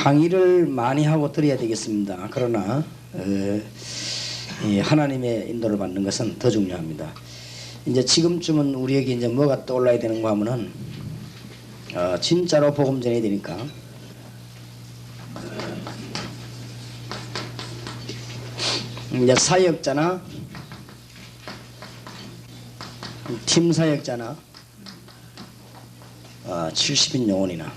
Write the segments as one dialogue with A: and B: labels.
A: 강의를 많이 하고 드려야 되겠습니다. 그러나 이 하나님의 인도를 받는 것은 더 중요합니다. 이제 지금쯤은 우리에게 이제 뭐가 떠올라야 되는가 하면은 진짜로 복음 전해야 되니까 이제 사역자나 팀 사역자나 70인 영혼이나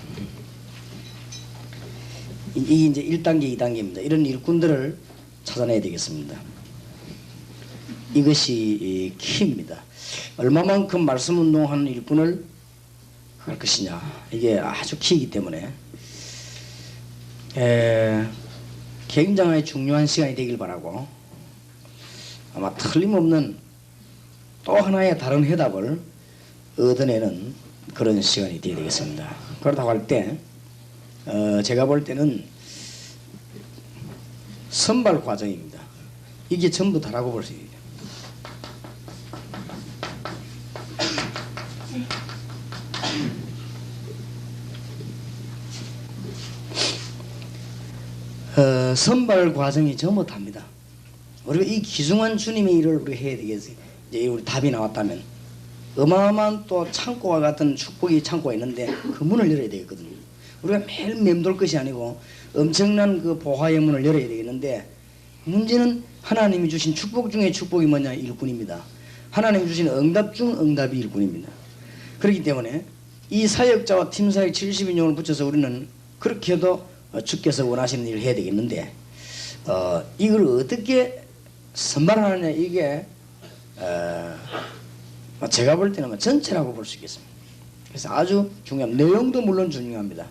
A: 이게 이제 1단계, 2단계입니다. 이런 일꾼들을 찾아내야 되겠습니다. 이것이 키입니다. 얼마만큼 말씀 운동하는 일꾼을 할 것이냐, 이게 아주 키이기 때문에 굉장히 중요한 시간이 되길 바라고, 아마 틀림없는 또 하나의 다른 해답을 얻어내는 그런 시간이 되어야 되겠습니다. 그렇다고 할 때 제가 볼 때는 선발 과정입니다. 이게 전부 다라고 볼 수 있어요. 선발 과정이 전부 답니다. 우리가 이 귀중한 주님의 일을 우리 해야 되겠어요. 이제 우리 답이 나왔다면 어마어마한 또 창고와 같은 축복의 창고가 있는데 그 문을 열어야 되겠거든요. 우리가 매일 맴돌 것이 아니고 엄청난 그 보화의 문을 열어야 되겠는데, 문제는 하나님이 주신 축복 중에 축복이 뭐냐? 일꾼입니다. 하나님이 주신 응답 중 응답이 일꾼입니다. 그렇기 때문에 이 사역자와 팀 사역 70인용을 붙여서 우리는 그렇게 해도 주께서 원하시는 일을 해야 되겠는데, 이걸 어떻게 선발하느냐, 이게 제가 볼 때는 전체라고 볼 수 있겠습니다. 그래서 아주 중요합니다. 내용도 물론 중요합니다.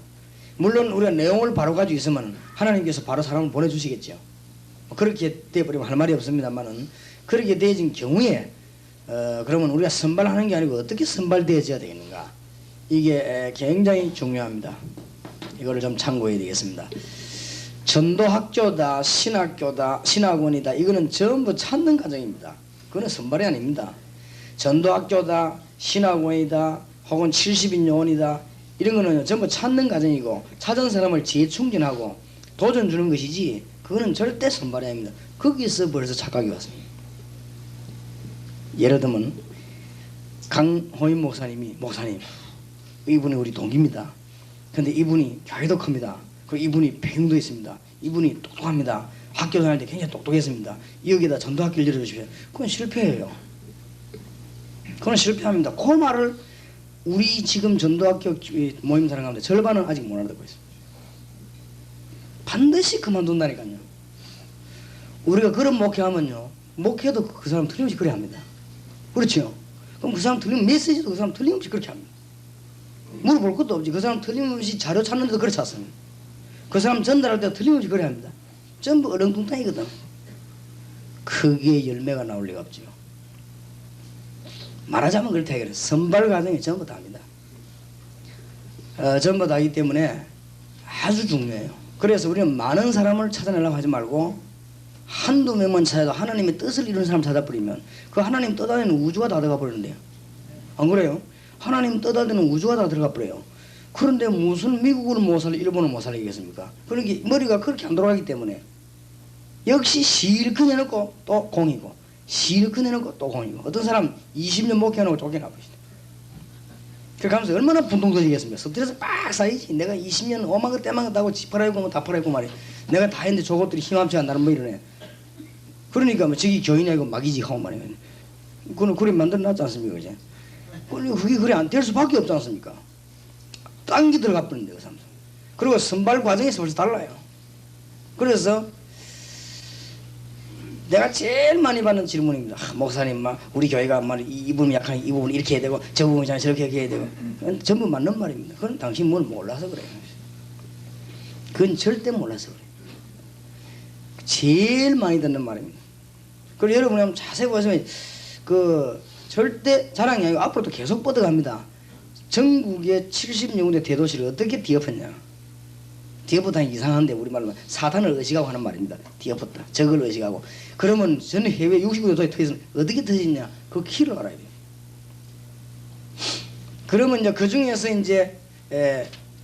A: 물론 우리가 내용을 바로 가지고 있으면 하나님께서 바로 사람을 보내주시겠죠. 그렇게 되어버리면 할 말이 없습니다만은, 그렇게 되어진 경우에 그러면 우리가 선발하는 게 아니고 어떻게 선발되어져야 되겠는가, 이게 굉장히 중요합니다. 이거를 좀 참고해야 되겠습니다. 전도학교다, 신학교다, 신학원이다, 이거는 전부 찾는 과정입니다. 그거는 선발이 아닙니다. 전도학교다, 신학원이다, 혹은 70인 요원이다, 이런 거는 전부 찾는 과정이고, 찾은 사람을 재충전하고 도전 주는 것이지, 그거는 절대 선발이 아닙니다. 거기서 벌써 착각이 왔습니다. 예를 들면 강호임 목사님, 이분이 우리 동기입니다. 근데 이분이 교회도 큽니다. 그리고 이분이 배경도 있습니다. 이분이 똑똑합니다. 학교 다닐 때 굉장히 똑똑했습니다. 여기다 전도학교를 열어주십시오. 그건 실패예요. 그건 실패합니다. 그 말을 우리 지금 전도학교 모임 사람 가운데 절반은 아직 못 알아듣고 있습니다. 반드시 그만둔다니까요. 우리가 그런 목회하면요, 목회도 그 사람 틀림없이 그래 합니다. 그렇죠? 그럼 그 사람 메시지도 그 사람 틀림없이 그렇게 합니다. 물어볼 것도 없지. 그 사람 틀림없이 자료 찾는데도 그렇게 찾습니다. 그 사람 전달할 때도 틀림없이 그래 합니다. 전부 어렁뚱땅이거든. 크게 열매가 나올 리가 없죠. 말하자면 그렇다 이거예요. 선발 과정이 전부 다입니다. 전부 다이기 때문에 아주 중요해요. 그래서 우리는 많은 사람을 찾아내려고 하지 말고 한두 명만 찾아도 하나님의 뜻을 이루는 사람 찾아버리면 그 하나님 떠다니는 우주가 다 들어가 버리는데요. 안 그래요? 하나님 떠다니는 우주가 다 들어가 버려요. 그런데 무슨 미국은 못 살고 일본은 못 살리겠습니까? 그러니까 머리가 그렇게 안 돌아가기 때문에 역시 실컷 해놓고 또 공이고, 실컷 해놓고 또 공이고, 어떤 사람 20년 목회해놓고 쫓겨나버리시다. 그렇게 하면서 얼마나 분동 터지겠습니까? 스트레스 빡 쌓이지. 내가 20년 오만 거 때만 거 따고 지 팔아있고 다 팔아있고 말이야. 내가 다 했는데 저것들이 힘합치 않나는 뭐 이러네. 그러니까 뭐 저기 교인이 아니고 막이지 하고 말이야. 그건 그래 만들어놨지 않습니까? 그제? 그게 그래 안 될 수밖에 없지 않습니까? 딴 게 들어가 버린대, 그 사람. 그리고 선발 과정에서 벌써 달라요. 그래서 내가 제일 많이 받는 질문입니다. 목사님, 우리 교회가 이 부분이 약하니 이 부분 이렇게 해야 되고, 저 부분이 저렇게 해야 되고. 그건 전부 맞는 말입니다. 그건 당신 뭘 몰라서 그래요. 그건 절대 몰라서 그래요. 제일 많이 듣는 말입니다. 그리고 여러분이 한번 자세히 보시면 절대 자랑이 아니고 앞으로도 계속 뻗어갑니다. 전국의 70년대 대도시를 어떻게 뒤엎었냐. 뒤엎었다니 이상한데 우리말로 사탄을 의식하고 하는 말입니다. 뒤엎었다. 적을 의식하고. 그러면 전 해외 69도 터져서 어떻게 터졌냐. 그 키를 알아야 돼요. 그러면 이제 그 중에서 이제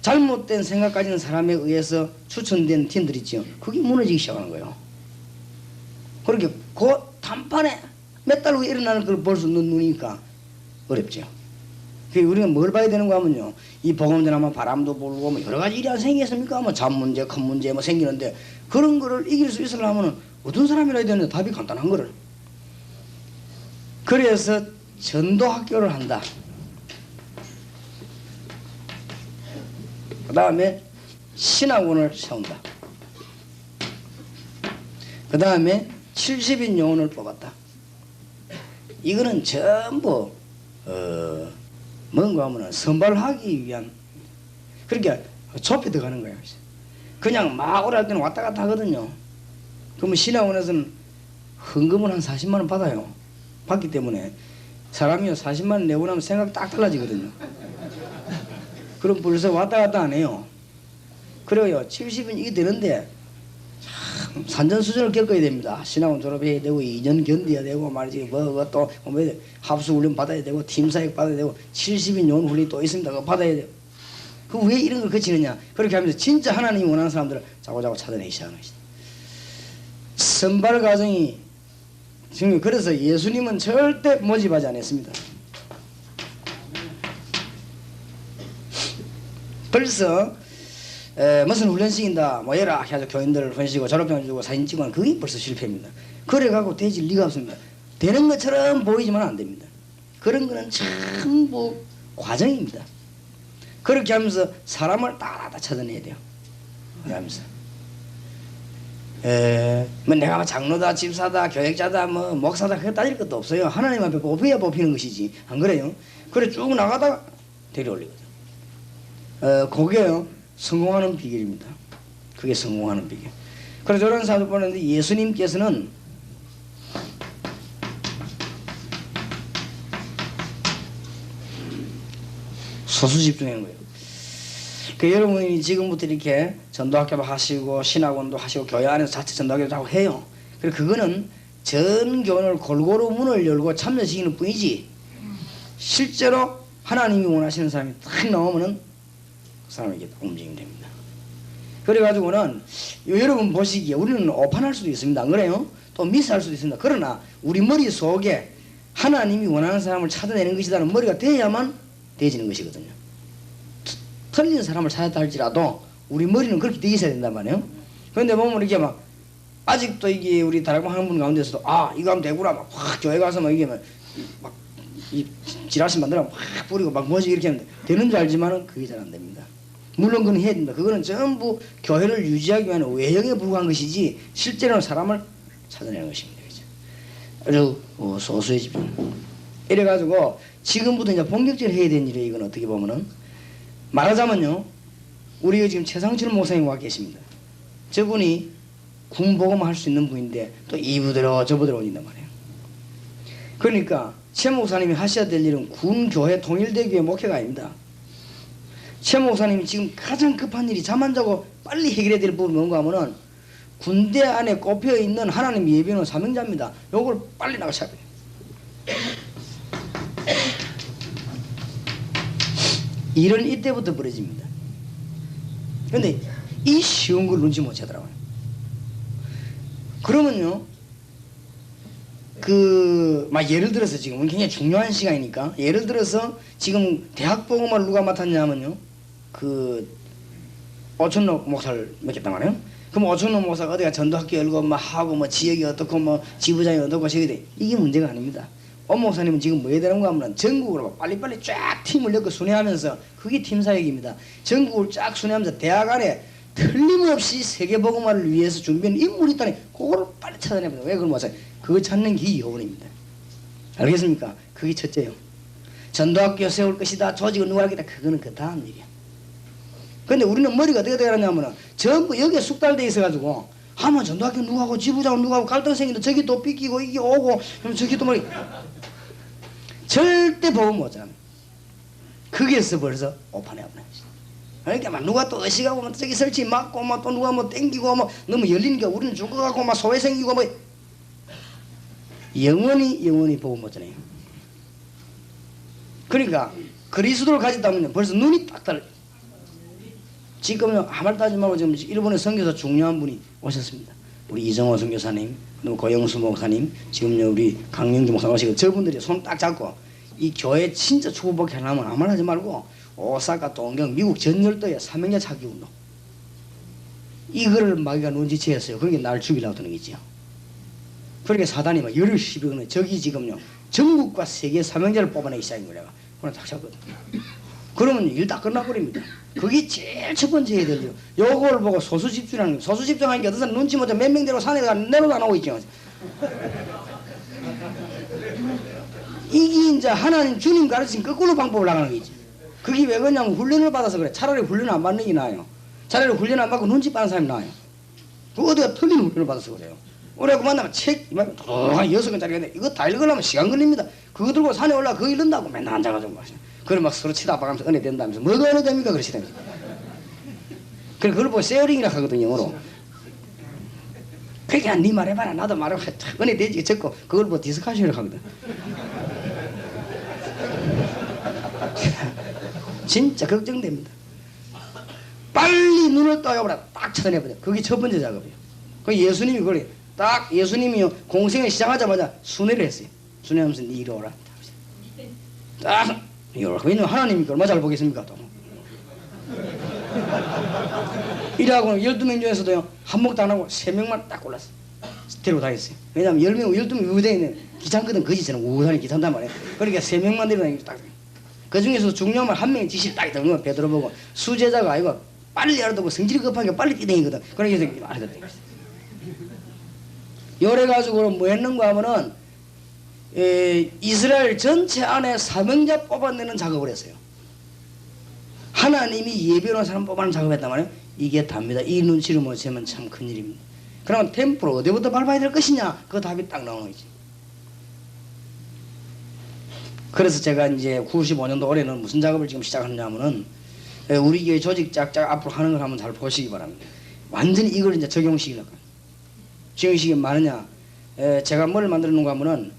A: 잘못된 생각 가진 사람에 의해서 추천된 팀들 있죠. 그게 무너지기 시작하는 거예요. 그렇게 그 단판에 몇 달 후에 일어나는 걸 볼 수 있는 눈이니까 어렵죠. 우리가 뭘 봐야 되는가 하면요, 이 복음 전하면 바람도 불고 뭐 여러 가지 일이 안 생기겠습니까? 뭐 잠 문제, 큰 문제 뭐 생기는데, 그런 거를 이길 수 있으려면 어떤 사람이라 해야 되는데 답이 간단한 거를. 그래서 전도 학교를 한다. 그 다음에 신학원을 세운다. 그 다음에 70인 요원을 뽑았다. 이거는 전부 뭔가 하면 선발하기 위한, 그러니까 좁혀 들어가는 거예요. 그냥 막 오랄 때는 왔다 갔다 하거든요. 그러면 신학원에서는 헌금을 한 40만 원 받아요. 받기 때문에 사람이 40만 원 내고 나면 생각 딱 달라지거든요. 그럼 벌써 왔다 갔다 안 해요. 그래요. 70은 이게 되는데 참 산전수전을 겪어야 됩니다. 신학원 졸업해야 되고 2년 견뎌야 되고 말이지, 또 합수훈련 받아야 되고 팀사역 받아야 되고 70인 요원 훈련이 또 있습니다. 그거 받아야 돼요. 그 왜 이런 걸 거치느냐? 그렇게 하면서 진짜 하나님이 원하는 사람들을 자고자고 찾아내기 시작하는 것이다. 선발 과정이 중요해요. 그래서 예수님은 절대 모집하지 않았습니다. 벌써 무슨 훈련 시킨다 뭐 해라 해서 교인들 훈시고 졸업증 주고 사진 찍으면 그게 벌써 실패입니다. 그래갖고 되질 리가 없습니다. 되는 것처럼 보이지만 안 됩니다. 그런 거는 전부 과정입니다. 그렇게 하면서 사람을 따라다 찾아내야 돼요. 그러면서 뭐 내가 장로다, 집사다, 교역자다, 뭐 목사다 그거 따질 것도 없어요. 하나님 앞에 뽑혀야 뽑히는 것이지, 안 그래요? 그래 쭉 나가다가 데려올리거든. 그게요 성공하는 비결입니다. 그게 성공하는 비결. 그래서 저런 사도 보는데 예수님께서는 소수 집중하는 거예요. 그 여러분이 지금부터 이렇게 전도학교도 하시고 신학원도 하시고 교회 안에서 자체 전도학교도 하고 해요. 그래 그거는 전 교원을 골고루 문을 열고 참여시키는 뿐이지, 실제로 하나님이 원하시는 사람이 딱 나오면은 그 사람에게 움직이면 됩니다. 그래가지고는 여러분 보시기에 우리는 오판할 수도 있습니다. 안 그래요? 또 미스할 수도 있습니다. 그러나 우리 머릿속에 하나님이 원하는 사람을 찾아내는 것이라는 머리가 돼야만 되어지는 것이거든요. 틀린 사람을 찾았다 할지라도 우리 머리는 그렇게 되어 있어야 된단 말이에요. 그런데 보면 이렇게 막 아직도 이게 우리 다락방 하는 분 가운데서도 이거 하면 되구나 막 확 교회 가서 막 이게 막 이 지라시 만들어 막 뿌리고 막 뭐지 이렇게 하는데 되는 줄 알지만은 그게 잘 안 됩니다. 물론 그건 해야 됩니다. 그거는 전부 교회를 유지하기 위한 외형에 불과한 것이지 실제로는 사람을 찾아내는 것입니다. 그래서 소수의 집중. 이래가지고 지금부터 이제 본격적으로 해야 되는 일이 이건 어떻게 보면은 말하자면요, 우리가 지금 최상철 목사님 와 계십니다. 저분이 군복음 할 수 있는 분인데 또 이 부대로 저 부대로 오신단 말이에요. 그러니까 최 목사님이 하셔야 될 일은 군교회 통일대교회 목회가 아닙니다. 최 목사님이 지금 가장 급한 일이 잠 안 자고 빨리 해결해야 될 부분이 뭔가 하면은 군대 안에 꼽혀있는 하나님 예비는 사명자입니다. 요걸 빨리 나가셔야 돼요. 일은 이때부터 벌어집니다. 그런데 이 쉬운 걸 눈치 못 채더라고요. 그러면요, 막 예를 들어서 지금 굉장히 중요한 시간이니까, 예를 들어서 지금 대학 복음을 누가 맡았냐 하면요, 오천록 목사를 맡겼단 말이에요. 그럼 오천록 목사가 어디가 전도학교 열고 막 하고 뭐 지역이 어떻고 뭐 지부장이 어떻고 저기 돼. 이게 문제가 아닙니다. 목사님은 지금 뭐 해야 되는가 하면 전국으로 빨리빨리 쫙 팀을 넣고 순회하면서, 그게 팀사역입니다. 전국을 쫙 순회하면서 대학 안에 틀림없이 세계복음화를 위해서 준비한 인물이 있다니 그거를 빨리 찾아내면 왜 그걸 못해요? 그거 찾는 게 여분입니다. 알겠습니까? 그게 첫째요. 전도학교 세울 것이다, 조직을 누가 하겠다, 그거는 그 다음 일이야. 근데 우리는 머리가 어떻게 되냐면은 전부 여기에 숙달돼 있어가지고 하면 전도학교 누구하고 지부장은 누구하고 갈등 생기는데 저기 또 삐끼고 이게 오고 그럼 저기 또 머리 절대 복음 못 전합니다. 거기에서 벌써 오판해 버려요. 그러니까 막 누가 또 의식하고 막 저기 설치 맞고 막 또 누가 뭐 땡기고 뭐 너무 열리니까 우리는 죽어가고 막 소외 생기고 뭐 영원히 복음 못 전해요. 그러니까 그리스도를 가졌다면 벌써 눈이 딱 달라요. 지금 아무 말도 하지 말고 지금 일본의 선교사 중요한 분이 오셨습니다. 우리 이정호 선교사님, 그리고 고영수 목사님, 지금 우리 강영주 목사 오시고 저분들이 손 딱 잡고 이 교회 진짜 축복하게 하려면 아무 말 하지 말고 오사카, 동경, 미국 전 열도에 사명자 찾기 운동 이거를 마귀가 눈치채었어요. 그게 날 죽이려고 드는 거지요. 그러니까 사단이 막 열을 시비거는 저기 지금요 전국과 세계 사명자를 뽑아내기 시작인 거래요. 그걸 딱 잡거든. 그러면 일 다 끝나버립니다. 그게 제일 첫 번째 해야 되죠. 요걸 보고 소수 집중하는 거예요. 소수 집중하는 게 어떤 사람 눈치 못해 몇 명대로 산에 내려도 안 오고 있죠. 이게 이제 하나님 주님 가르친 거꾸로 방법을 나가는 거지. 그게 왜 그러냐면 훈련을 받아서 그래. 차라리 훈련 안 받는 게 나아요. 차라리 훈련 안 받고 눈치 빠는 사람이 나아요. 그 어디가 틀린 훈련을 받아서 그래요. 올해 그만하면 책 한 6권짜리인데 이거 다 읽으려면 시간 걸립니다. 그거 들고 산에 올라 그거 읽는다고 맨날 앉아가지고 마시네. 그래 막 서로 치다 봐가면서 은혜 된다면서 뭐가 은혜 됩니까? 그러시다면서. 그래 그걸 보고 세어링이라 하거든요 영어로. 그냥 네 말해봐라 나도 말해봐라 은혜 되지 적고 그걸 보고 디스카션이라고 하거든. 진짜 걱정됩니다. 빨리 눈을 떠야보라 딱 찾아내버려. 그게 첫 번째 작업이에요. 그 예수님이 그래 딱 예수님이 공생을 시작하자마자 순회를 했어요. 순회하면서 네 이리 오라. 딱 이리 오라. 왜냐면 하나님이 얼마 잘 보겠습니까? 또. 이래하고는 12명 중에서도요 한몫도 안 하고 3명만 딱 골랐어요. 데리고 다녔어요. 왜냐면 10명, 12명 의대에 있는 기창거든 거지처럼 우산이 기탄단 말이에요. 그러니까 3명만 데리고 다니고 딱. 그 중에서 중요한 말 한 명이 지시를 딱 들으면 베드로 보고 수제자가 아니고 빨리 알아듣고 성질이 급하게 빨리 뛰댕이거든. 그러니까 이 알아듣는 거지. 요래가지고 뭐 했는가 하면은 이스라엘 전체 안에 사명자 뽑아내는 작업을 했어요. 하나님이 예비로운 사람 뽑아내는 작업을 했단 말이에요. 이게 답니다. 이 눈치를 못 채면 참 큰일입니다. 그러면 템포를 어디부터 밟아야 될 것이냐 그 답이 딱 나오는 거지. 그래서 제가 이제 95년도 올해는 무슨 작업을 지금 시작하느냐면은 우리 교회 조직 짝짝 앞으로 하는 걸 한번 잘 보시기 바랍니다. 완전히 이걸 이제 적용시키려고. 적용시키기 많으냐? 제가 뭘 만들어 놓은가 하면은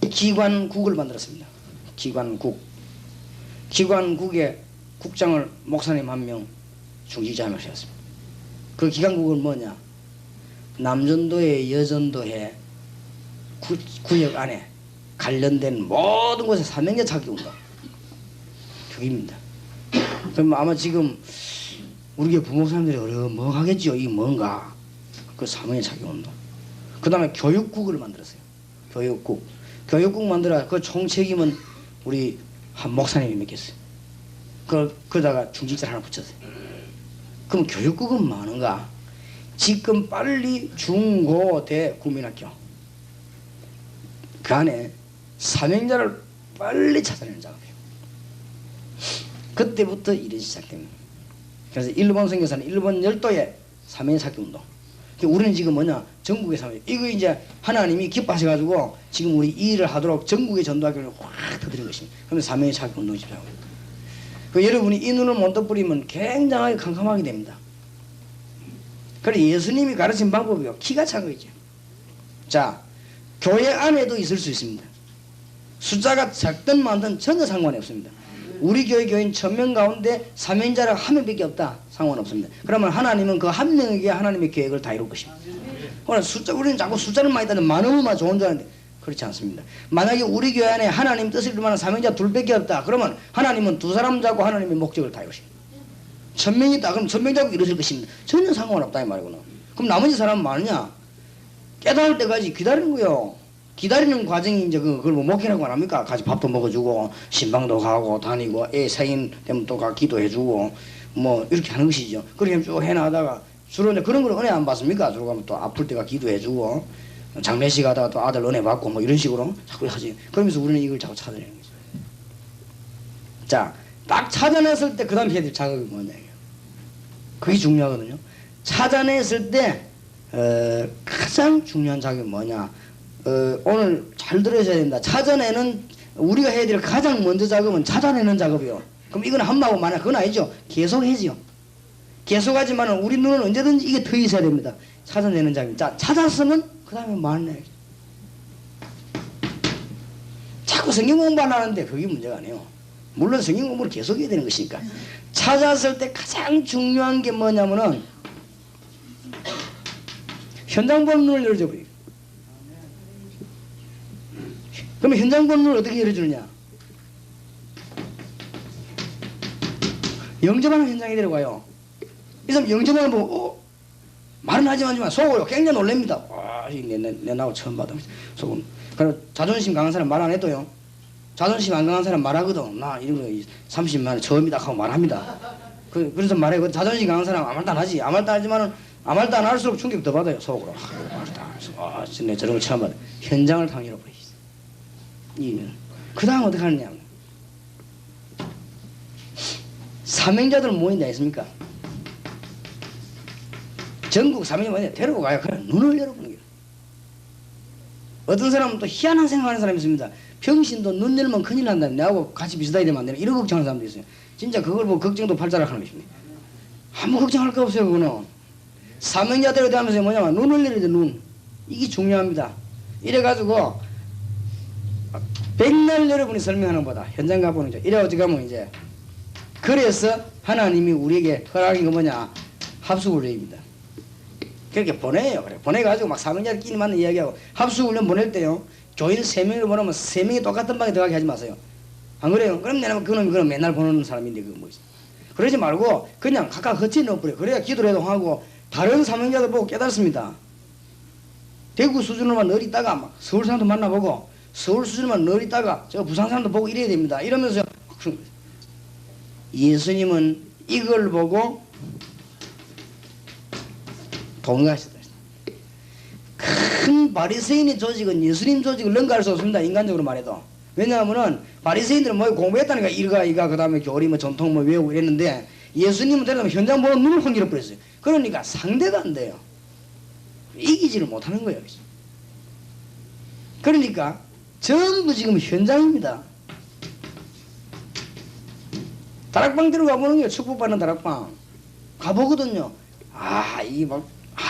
A: 기관국을 만들었습니다. 기관국. 기관국에 국장을 목사님 한 명, 중직자 한 명 세웠습니다. 그 기관국은 뭐냐? 남전도회, 여전도회 구역 안에 관련된 모든 곳에 사명자 찾기 운동 그입니다. 그럼 아마 지금 우리 교회 부목사님들이 뭐 하겠죠? 이게 뭔가 그 사명자 찾기 운동. 그 다음에 교육국을 만들었어요. 교육국 만들어 그 총책임은 우리 한 목사님이 맡겼어요. 그러다가 중직자를 하나 붙였어요. 그럼 교육국은 많은가? 지금 빨리 중고 대 국민학교 그 안에 사명자를 빨리 찾아내는 작업이에요. 그때부터 일이 시작됩니다. 그래서 일본 선교사는 일본 열도의 사명자 찾기 운동. 우리는 지금 뭐냐? 전국의 사명. 이거 이제 하나님이 기뻐하셔가지고 지금 우리 이 일을 하도록 전국의 전도학교를 확 터뜨린 것입니다. 그러면 사명자 찾기 운동이 시작합니다. 여러분이 이 눈을 못 떠버리면 굉장하게 캄캄하게 됩니다. 그래 예수님이 가르친 방법이요. 기가 찬 거죠. 자, 교회 안에도 있을 수 있습니다. 숫자가 작든 많든 전혀 상관이 없습니다. 우리 교회 교인 1000명 가운데 사명자가 한 명밖에 없다. 상관없습니다. 그러면 하나님은 그 한 명에게 하나님의 계획을 다 이룰 것입니다. 우리는 자꾸 숫자를 많이 따는 많으면 좋은 줄 아는데 그렇지 않습니다. 만약에 우리 교회 안에 하나님 뜻을 이룰 만한 사명자 둘밖에 없다. 그러면 하나님은 두 사람 자고 하나님의 목적을 다 이루십니다. 1000명이 있다. 그럼 1000명 자고 이루어질 것입니다. 전혀 상관없다 이 말이구나. 그럼 나머지 사람은 많으냐? 깨달을 때까지 기다리는 거요. 기다리는 과정이 이제 그걸 뭐 목회라고 안 합니까? 같이 밥도 먹어주고 신방도 가고 다니고 애 생일 되면 또 가 기도해주고 뭐 이렇게 하는 것이죠. 그렇게 쭉 해나가다가 주로 이제 그런 걸 은혜 안 받습니까? 주로 가면 또 아플 때가 기도해주고 장례식 하다가 또 아들 은혜 받고 뭐 이런 식으로 자꾸 하지. 그러면서 우리는 이걸 자꾸 찾아내는 거죠. 자, 딱 찾아냈을 때 그 다음 해야 될 작업이 뭐냐. 그게 중요하거든요. 찾아냈을 때 가장 중요한 작업이 뭐냐. 오늘 잘 들으셔야 됩니다. 찾아내는 우리가 해야 될 가장 먼저 작업은 찾아내는 작업이요. 그럼 이건 한마고 만약 그건 아니죠. 계속 해지요. 계속하지만 우리 눈은 언제든지 이게 더 있어야 됩니다. 찾아내는 작업. 자, 찾았으면 그 다음에 뭐 하느냐. 자꾸 성경 공부 안 하는데 그게 문제가 아니에요. 물론 성경 공부를 계속 해야 되는 것이니까. 찾았을 때 가장 중요한 게 뭐냐면은 현장 보는 눈을 열어줘 버려요. 그러면 현장 보는 눈을 어떻게 열어주느냐? 영접하는 현장에 데려가요. 이 사람 영접하는 보고 말은 하지만 속으로 굉장히 놀랍니다. 와, 내 나하고 처음 받아. 속은. 그리고 자존심 강한 사람 말 안 해도요. 자존심 안 강한 사람 말하거든. 나 이런 거 30만 원 처음이다 하고 말합니다. 그래서 말해. 자존심 강한 사람 아무 말도 안 하지. 아무 말도 안 하지만은 아무 말도 안 할수록 충격 더 받아요. 속으로. 아, 진짜 저런 거 처음 받아. 현장을 다 잃어버리겠어. 그 다음 어떻게 하느냐. 사명자들 모인다 했습니까? 전국 사명자 모인다 데리고 가요. 그래 눈을 열어보는 거예요. 어떤 사람은 또 희한한 생각하는 사람이 있습니다. 병신도 눈 열면 큰일 난다. 내하고 같이 비슷하게 되면 안 되나. 이런 걱정하는 사람도 있어요. 진짜 그걸 보고 걱정도 팔자락 하는 것입니다. 아무 걱정할 거 없어요. 그거는. 사명자들에 대하면서 뭐냐면 눈을 열어야 돼. 눈. 이게 중요합니다. 이래가지고 백날 여러분이 설명하는 것보다 현장 가보는 거죠. 이래 어떻게 하면 이제 그래서 하나님이 우리에게 허락인 거 뭐냐? 합숙훈련입니다. 그렇게 보내요. 그래. 보내가지고 막 사명자들 끼니 맞는 이야기하고 합숙훈련 보낼 때요. 교인 3명을 보내면 3명이 똑같은 방에 들어가게 하지 마세요. 안 그래요? 그럼 내가 그건 맨날 보는 사람인데 그거 뭐지? 그러지 말고 그냥 각각 헛지 넣어버려. 그래야 기도를 해도 하고 다른 사명자들 보고 깨닫습니다. 대구 수준으로만 늘 있다가 막 서울 사람도 만나보고 서울 수준으로만 늘 있다가 저 부산 사람도 보고 이래야 됩니다. 이러면서 예수님은 이걸 보고 동의하셨다. 큰 바리새인의 조직은 예수님 조직을 능가할 수 없습니다. 인간적으로 말해도. 왜냐하면은 바리새인들은 뭐 공부했다니까 일가 그 다음에 교리 뭐 전통 뭐 외우고 이랬는데 예수님은 데려가면 현장 보는 눈을 확 잃어버렸어요. 그러니까 상대가 안 돼요. 이기지를 못하는 거예요. 그러니까 전부 지금 현장입니다. 다락방 들어가 보는 거예요. 축복받는 다락방 가보거든요.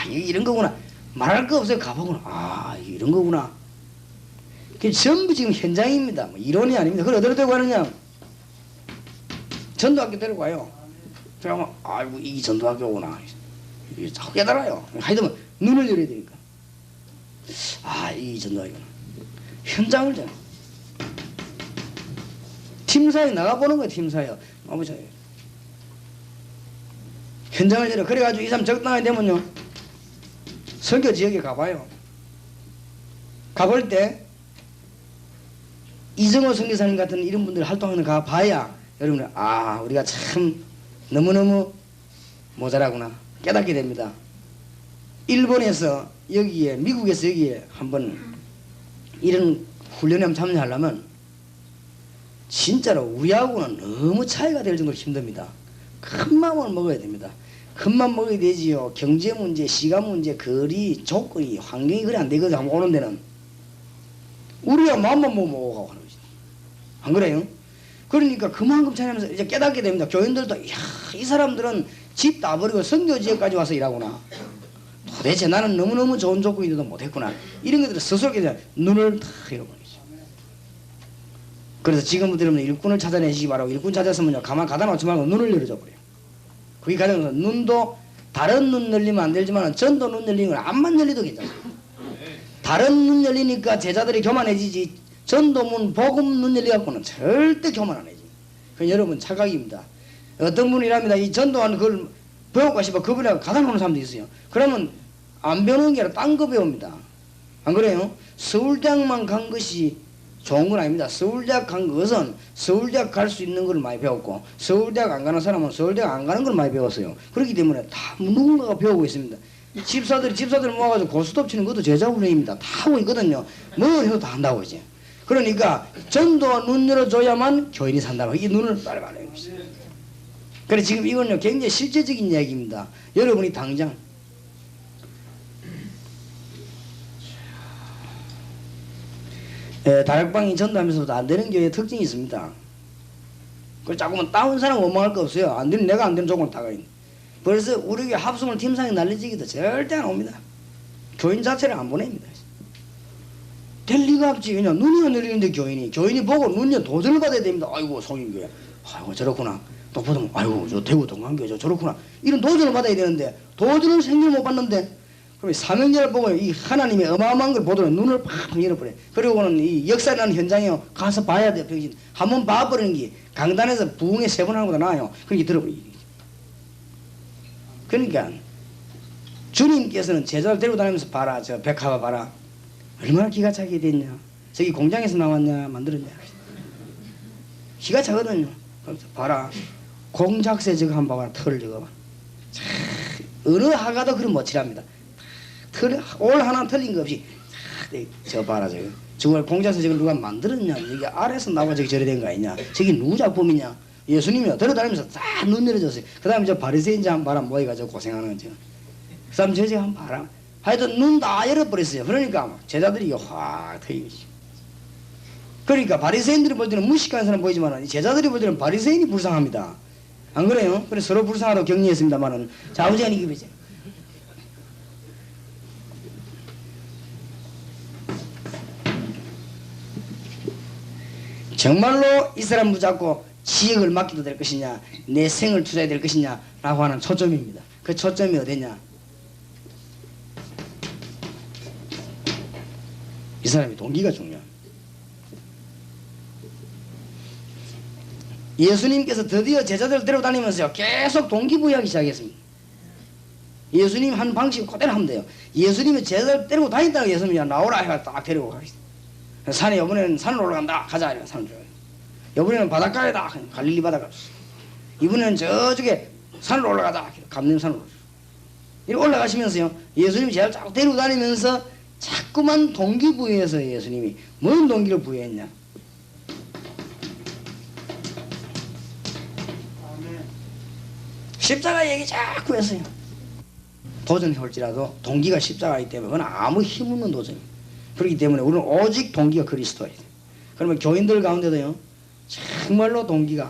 A: 이게 이런 거구나. 말할 거 없어요. 가보구나. 이게 이런 거구나. 그게 전부 지금 현장입니다. 뭐 이론이 아닙니다. 그걸 어디로 데리고 가느냐? 전도학교 데리고 가요. 그러면 아이고 이 전도학교구나. 이게 자꾸 깨달아요. 하여튼 눈을 열어야 되니까. 이 전도학교는 현장을 좀 팀사에 나가보는 거예요. 팀사에 아버지 현장을 열어. 그래가지고 이 사람 적당하게 되면요 설교 지역에 가봐요. 가볼 때 이정호 선교사님 같은 이런 분들 활동하는 거 가봐야 여러분은 우리가 참 너무너무 모자라구나 깨닫게 됩니다. 일본에서 여기에 미국에서 여기에 한번 이런 훈련에 한번 참여하려면 진짜로 우리하고는 너무 차이가 될 정도로 힘듭니다. 큰 마음을 먹어야 됩니다. 큰 마음 먹어야 되지요. 경제 문제, 시간 문제, 거리, 조건이, 환경이 그래 안 되거든. 한번 오는 데는 우리가 마음만 먹고 하는 거지. 안 그래요? 그러니까 그만큼 차이나면서 이제 깨닫게 됩니다. 교인들도 이 사람들은 집 다 버리고 선교 지역까지 와서 일하구나. 도대체 나는 너무너무 좋은 조건인데도 못했구나. 이런 것들을 스스로 눈을 다 잃어버리죠. 그래서 지금부터 여러분 일꾼을 찾아내시기 바라고 일꾼 찾았으면요 가만 가다 놓지 말고 눈을 열어줘 버려요. 그게 가장 눈도 다른 눈 열리면 안 되지만 전도 눈 열리는 건 앞만 열리도 괜찮아요. 다른 눈 열리니까 제자들이 교만해지지 전도문 복음 눈 열려갖고는 절대 교만 안 해지. 그 여러분 착각입니다. 어떤 분이랍니다. 이 전도하는 그걸 배우고 싶어 그분하고 가다 놓는 사람도 있어요. 그러면 안 배우는 게 아니라 딴 거 배웁니다. 안 그래요? 서울대학만 간 것이 좋은 건 아닙니다. 서울대학 간 것은 서울대학 갈 수 있는 걸 많이 배웠고 서울대학 안 가는 사람은 서울대학 안 가는 걸 많이 배웠어요. 그렇기 때문에 다 누군가가 배우고 있습니다. 집사들 모아가지고 고스톱 치는 것도 제자훈련입니다. 다 하고 있거든요. 뭘 해도 다 한다고 이제. 그러니까 전도 눈 열어줘야만 교인이 산다고 이 눈을 빨리 말해요. 그래 지금 이건요 굉장히 실제적인 이야기입니다. 여러분이 당장 다락방이 전도하면서도 안 되는 교회의 특징이 있습니다. 그걸 자꾸만 따온 사람 원망할 거 없어요. 안 되는 내가 안 되는 조건을 다가 있는. 벌써 우리 교회 합성을 팀상에 날려지기도 절대 안 옵니다. 교인 자체를 안 보냅니다. 될 어이가 없지. 그냥 눈이 안 열리는데 교인이 보고 눈이 도전을 받아야 됩니다. 아이고 성인교회, 아이고 저렇구나. 또 보면 아이고 저 대구 동안교회 저렇구나. 이런 도전을 받아야 되는데 도전을 생길 못 받는데, 그럼 사명자를 보고 이 하나님의 어마어마한 걸 보더니 눈을 팍 열어버려. 그리고는 이 역사라는 현장에 가서 봐야 돼. 병신 한번 봐버리는 게 강단에서 부흥에 3번 하는 것보다 나아요. 그렇게 들어버려. 그러니까 주님께서는 제자를 데리고 다니면서 봐라, 저 백합화 봐라, 얼마나 기가 차게 됐냐. 저기 공장에서 나왔냐 만들었냐. 기가 차거든요. 그래서 봐라, 공작새 저거 한번 봐봐라. 털을 저거 봐. 어느 하가도 그런 못칠합니다. 올 하나 틀린 거 없이 저 봐라, 저걸 공작새 저걸 누가 만들었냐. 여기 아래서 나와 저기 저리 된 거 아니냐. 저기 누구 작품이냐. 예수님이요. 데려다니면서 싹 눈 내려졌어요. 그 다음에 저 바리새인자 한 봐라, 모여가지고 고생하는 거죠. 그 다음 저지 한 봐라. 하여튼 눈 다 열어버렸어요. 그러니까 제자들이 확 트이겠지. 그러니까 바리새인들이 볼 때는 무식한 사람 보이지만 제자들이 볼 때는 바리새인이 불쌍합니다. 안 그래요? 그래서 서로 불쌍하다고 격려했습니다만은 자우지간 이기죠. 정말로 이 사람 붙잡고 지역을 맡기도 될 것이냐, 내 생을 투자해야 될 것이냐 라고 하는 초점입니다. 그 초점이 어디냐? 이 사람의 동기가 중요합니다. 예수님께서 드디어 제자들을 데려다니면서요 계속 동기부여하기 시작했습니다. 예수님 한 방식 그대로 하면 돼요. 예수님이 제자들 데리고 다닌다고 예수님이 나오라 해가 딱 데리고 가겠습니다. 산에 이번에는 산을 올라간다. 가자. 이래 산을 줘요. 이번에는 바닷가에다. 갈릴리 바닷가. 이번에는 저쪽에 산을 올라가자. 감림산으로. 이렇게 올라가시면서요 예수님이 제자를 쫙 데리고 다니면서 자꾸만 동기부여해서 예수님이 뭔 동기를 부여했냐. 십자가 얘기 자꾸 했어요. 도전해올지라도 동기가 십자가이기 때문에 그건 아무 힘없는 도전입니다. 그렇기 때문에 우리는 오직 동기가 그리스도예요. 그러면 교인들 가운데도요 정말로 동기가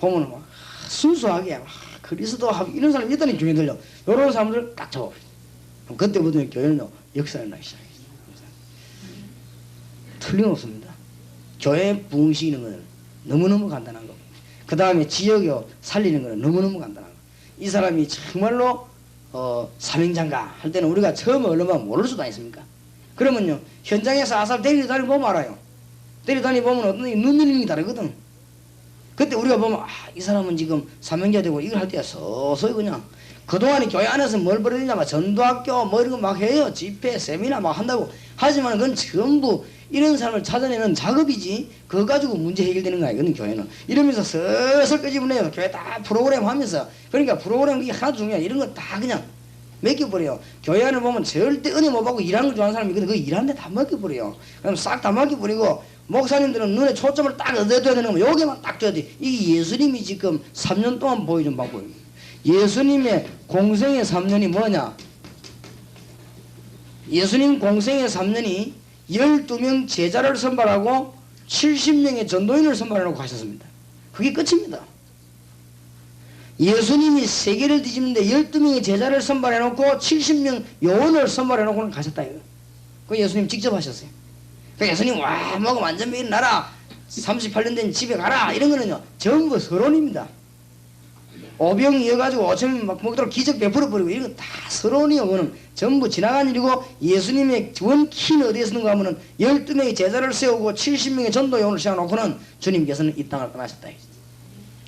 A: 보면 막 순수하게 막 그리스도하고 이런 사람이 있다니 교인들요. 이런 사람들 딱 잡아버려요. 그때부터 교회는요 역사를 나기 시작했어요. 틀림없습니다. 교회 부흥시키는 것은 너무너무 간단한 거고, 그 다음에 지역에 살리는 것은 너무너무 간단한 거고, 이 사람이 정말로 사명장가 할 때는 우리가 처음 얼마나 모를 수도 있습니까? 그러면요 현장에서 아삽 데리다니 보면 알아요. 데리다니 보면 어떤 눈 열리는 게 다르거든. 그때 우리가 보면 이 사람은 지금 사명자 되고 이걸 할 때야 서서히 그냥 그동안에 교회 안에서 뭘 벌어지냐면 전도학교 뭐 이런 거 막 해요. 집회 세미나 막 한다고 하지만 그건 전부 이런 사람을 찾아내는 작업이지 그거 가지고 문제 해결되는 거 아니거든. 교회는 이러면서 슬슬 끄집어내요. 교회 다 프로그램 하면서. 그러니까 프로그램 이게 하나도 중요해. 이런 거 다 그냥 맡겨버려요. 교회 안에 보면 절대 은혜 못 받고 일하는 걸 좋아하는 사람이 있거든. 그 일하는 데 다 맡겨버려요. 그럼 싹 다 맡겨버리고 목사님들은 눈에 초점을 딱 얻어야 되는 거면 여기만 딱 줘야 돼. 이게 예수님이 지금 3년 동안 보여준 방법입니다. 예수님의 공생의 3년이 뭐냐? 예수님 공생의 3년이 12명 제자를 선발하고 70명의 전도인을 선발해놓고 하셨습니다. 그게 끝입니다. 예수님이 세계를 뒤집는데 12명의 제자를 선발해놓고 70명 요원을 선발해놓고는 가셨다 이거. 그 예수님 직접 하셨어요. 그 예수님 와 뭐가 완전 일어나라 38년 된 집에 가라 이런 거는요 전부 서론입니다. 오병 이어가지고 5천명 막 먹도록 기적 베풀어버리고 이런 거 다 서론이요. 그거는 전부 지나간 일이고 예수님의 원키는 어디에 쓰는가 하면은 12명의 제자를 세우고 70명의 전도 요원을 세워놓고는 주님께서는 이 땅을 떠나셨다.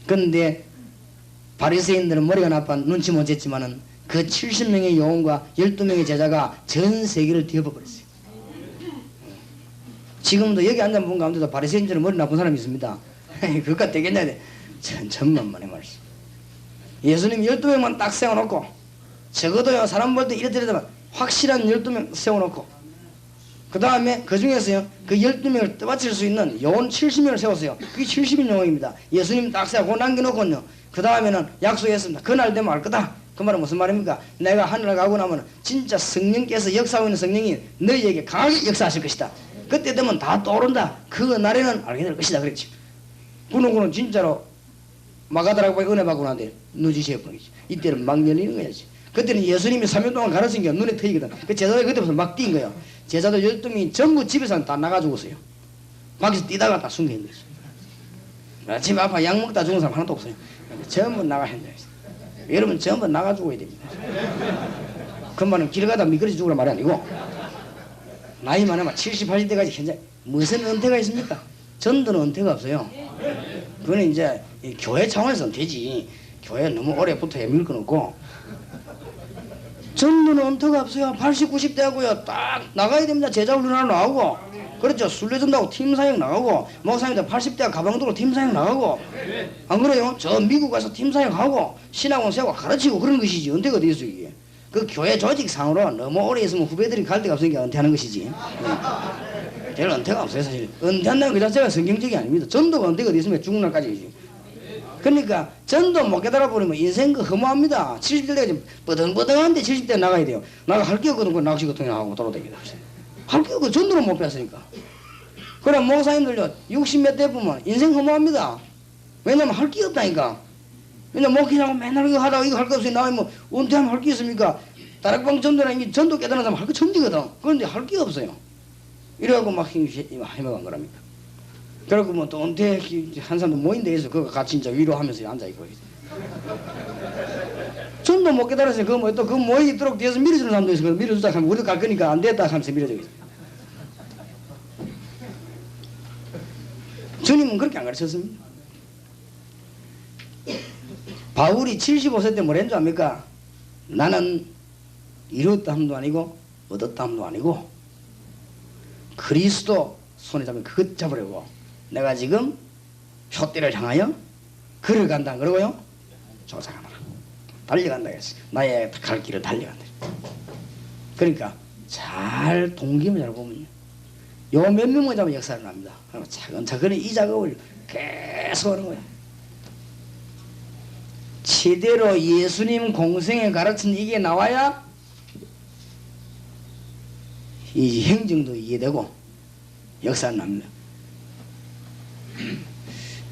A: 그런데 바리새인들은 머리가 나빠 눈치 못 챘지만은 그 70명의 요원과 12명의 제자가 전 세계를 뒤엎어버렸어요. 지금도 여기 앉은 분 가운데도 바리새인처럼 머리 나쁜 사람이 있습니다. 그것까지 되겠냐. 천만만의 말씀. 예수님 12명만 딱 세워놓고 적어도요 사람 볼 때 이렇더라도 확실한 12명 세워놓고 그 다음에 그 중에서요 그 12명을 떠받칠 수 있는 요원 70명을 세웠어요. 그게 70인 요원입니다. 예수님 딱 세우고 남겨놓고요 그 다음에는 약속했습니다. 그날 되면 알 거다. 그 말은 무슨 말입니까? 내가 하늘을 가고 나면 진짜 성령께서 역사하고 있는 성령이 너희에게 강하게 역사하실 것이다. 그때 되면 다 떠오른다. 그 날에는 알게 될 것이다 그랬지. 그는 진짜로 마가다라고 은혜 받고 나는데 누지시해 버리지. 이때는 막 열리는 거야지. 그때는 예수님이 3년 동안 가르친 게 눈에 트이거든. 그 제자들이 그때부터 막 뛴 거야. 제자들 12명이 전부 집에서 다 나가 죽었어요. 밖에서 뛰다가 다 숨겨 있는 거죠. 집 앞에 약 먹다 죽은 사람 하나도 없어요. 전부 나가 했는데 여러분 전부 나가 죽어야 됩니다. 그 말은 길 가다 미끄러져 죽으란 말이 아니고 나이 많으면 70, 80대까지 현재 무슨 은퇴가 있습니까? 전도는 은퇴가 없어요. 그거는 이제 교회 차원에서는 되지. 교회 너무 오래 붙어 애밀 건 없고 전도는 은퇴가 없어요. 80, 90대 하고요. 딱 나가야 됩니다. 제자 훈련하러 나가고 그렇죠. 순례전도하고 팀사역 나가고 목사님들 80대가 가방 들고 팀사역 나가고 안 그래요? 저 미국 가서 팀사역하고 신학원 세우고 가르치고 그런 것이지. 은퇴가 어디 있어 이게. 그 교회 조직상으로 너무 오래 있으면 후배들이 갈 데가 없으니까 은퇴하는 것이지. 별 은퇴가 없어요 사실. 은퇴한다는 그 자체가 성경적이 아닙니다. 전도가 은퇴가 어디 있으면 죽는 날까지지. 그러니까 전도 못 깨달아 버리면 인생 그 허무합니다. 70대까지 뻐덩뻐덩한데 70대 나가야 돼요. 나가 할 게 없거든. 그 낚시 같은 거 하고 돌아다니다. 할 게 없고 전도를 못 뺐으니까. 그럼 목사님들요 60몇 대 보면 인생 허무합니다. 왜냐면 할 게 없다니까. 왜냐면 목회하고 맨날 이거 하다가 이거 할 거 없으니 나가면 은퇴하면 할 게 있습니까? 다락방 전도나 이미 전도 깨달은 사람 할 거 처음이거든. 그런데 할 게 없어요. 이래갖고 막 힘어간 거랍니다. 그리고 뭐 또 은퇴한 사람도 모인 데에서 그거 같이 이제 위로하면서 앉아있고. 전도 못 깨달았어요. 그거 뭐 또 그 모이 있도록 뒤에서 밀어주는 사람도 있어요. 밀어주다 하면 우리도 갈 거니까 안 됐다 하면서 밀어주고 있어요. 주님은 그렇게 안 가르쳤습니다. 바울이 75세 때 뭐랬는 줄 압니까? 나는 이뤘다 함도 아니고 얻었다 함도 아니고 그리스도 손에 잡으면 그것 잡으려고 내가 지금 표대를 향하여 걸어간다 그러고요 조사하노라 달려간다 했어요. 나의 갈 길을 달려간다. 그러니까 잘 동기만 잘 보면요 요 몇 명만 잡으면 역사를 납니다. 차근차근 이 작업을 계속 하는 거예요. 제대로 예수님 공생에 가르친 이게 나와야 이 행정도 이해되고 역사는 납니다.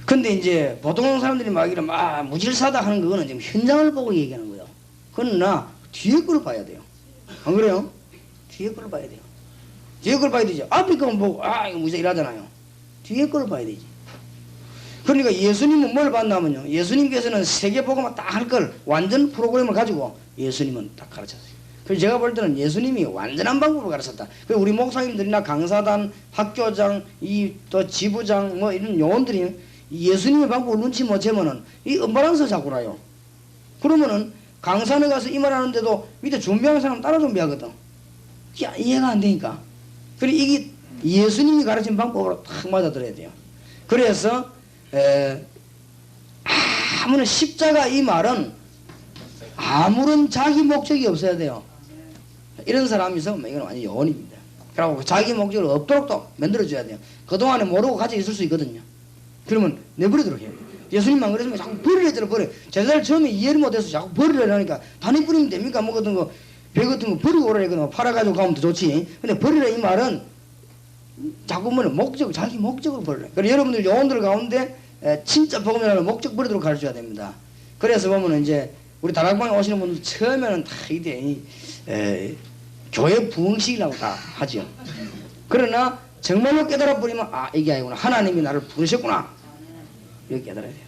A: 근데 이제 보통 사람들이 막 이런 무질서하다 하는 그거는 지금 현장을 보고 얘기하는 거예요. 그러나 뒤에 걸 봐야 돼요. 안 그래요? 뒤에 걸 봐야 돼요. 뒤에 걸 봐야 되죠. 앞에 거만 보고 이거 무슨 이러잖아요. 뒤에 걸 봐야 되지. 그러니까 예수님은 뭘 봤냐면요. 예수님께서는 세계복음을 딱 할 걸 완전 프로그램을 가지고 예수님은 딱 가르쳤어요. 그래서 제가 볼 때는 예수님이 완전한 방법을 가르쳤다. 그래서 우리 목사님들이나 강사단, 학교장, 또 지부장 뭐 이런 요원들이 예수님의 방법을 눈치 못 채면은 이 엄마랑서 자꾸 나요. 그러면은 강산에 가서 이 말 하는데도 밑에 준비하는 사람 따라 준비하거든. 이해가 안 되니까. 그래 이게 예수님이 가르친 방법으로 딱 맞아들어야 돼요. 그래서 아무런 십자가 이 말은 아무런 자기 목적이 없어야 돼요. 이런 사람이 있으면 이건 완전 요원입니다. 그리고 자기 목적을 없도록 또 만들어줘야 돼요. 그동안에 모르고 같이 있을 수 있거든요. 그러면 내버리도록 해요. 예수님만 그랬으면 자꾸 버리래더라 버려. 제자들 처음에 이해를 못해서 자꾸 버리려니까 단위 뿌리면 됩니까? 뭐 같은 거, 배 같은 거 버리고 오라 했거든. 팔아가지고 가면 더 좋지. 근데 버리라 이 말은 자꾸 뭐는 자기 목적을 버리래. 그래서 여러분들 요원들 가운데 진짜 복음이라는 목적 버리도록 가르쳐야 됩니다. 그래서 보면 이제 우리 다락방에 오시는 분들 처음에는 다 이게 교회 부흥식이라고 다 하죠. 그러나 정말로 깨달아 버리면 이게 아니구나. 하나님이 나를 부르셨구나. 이렇게 깨달아야 돼요.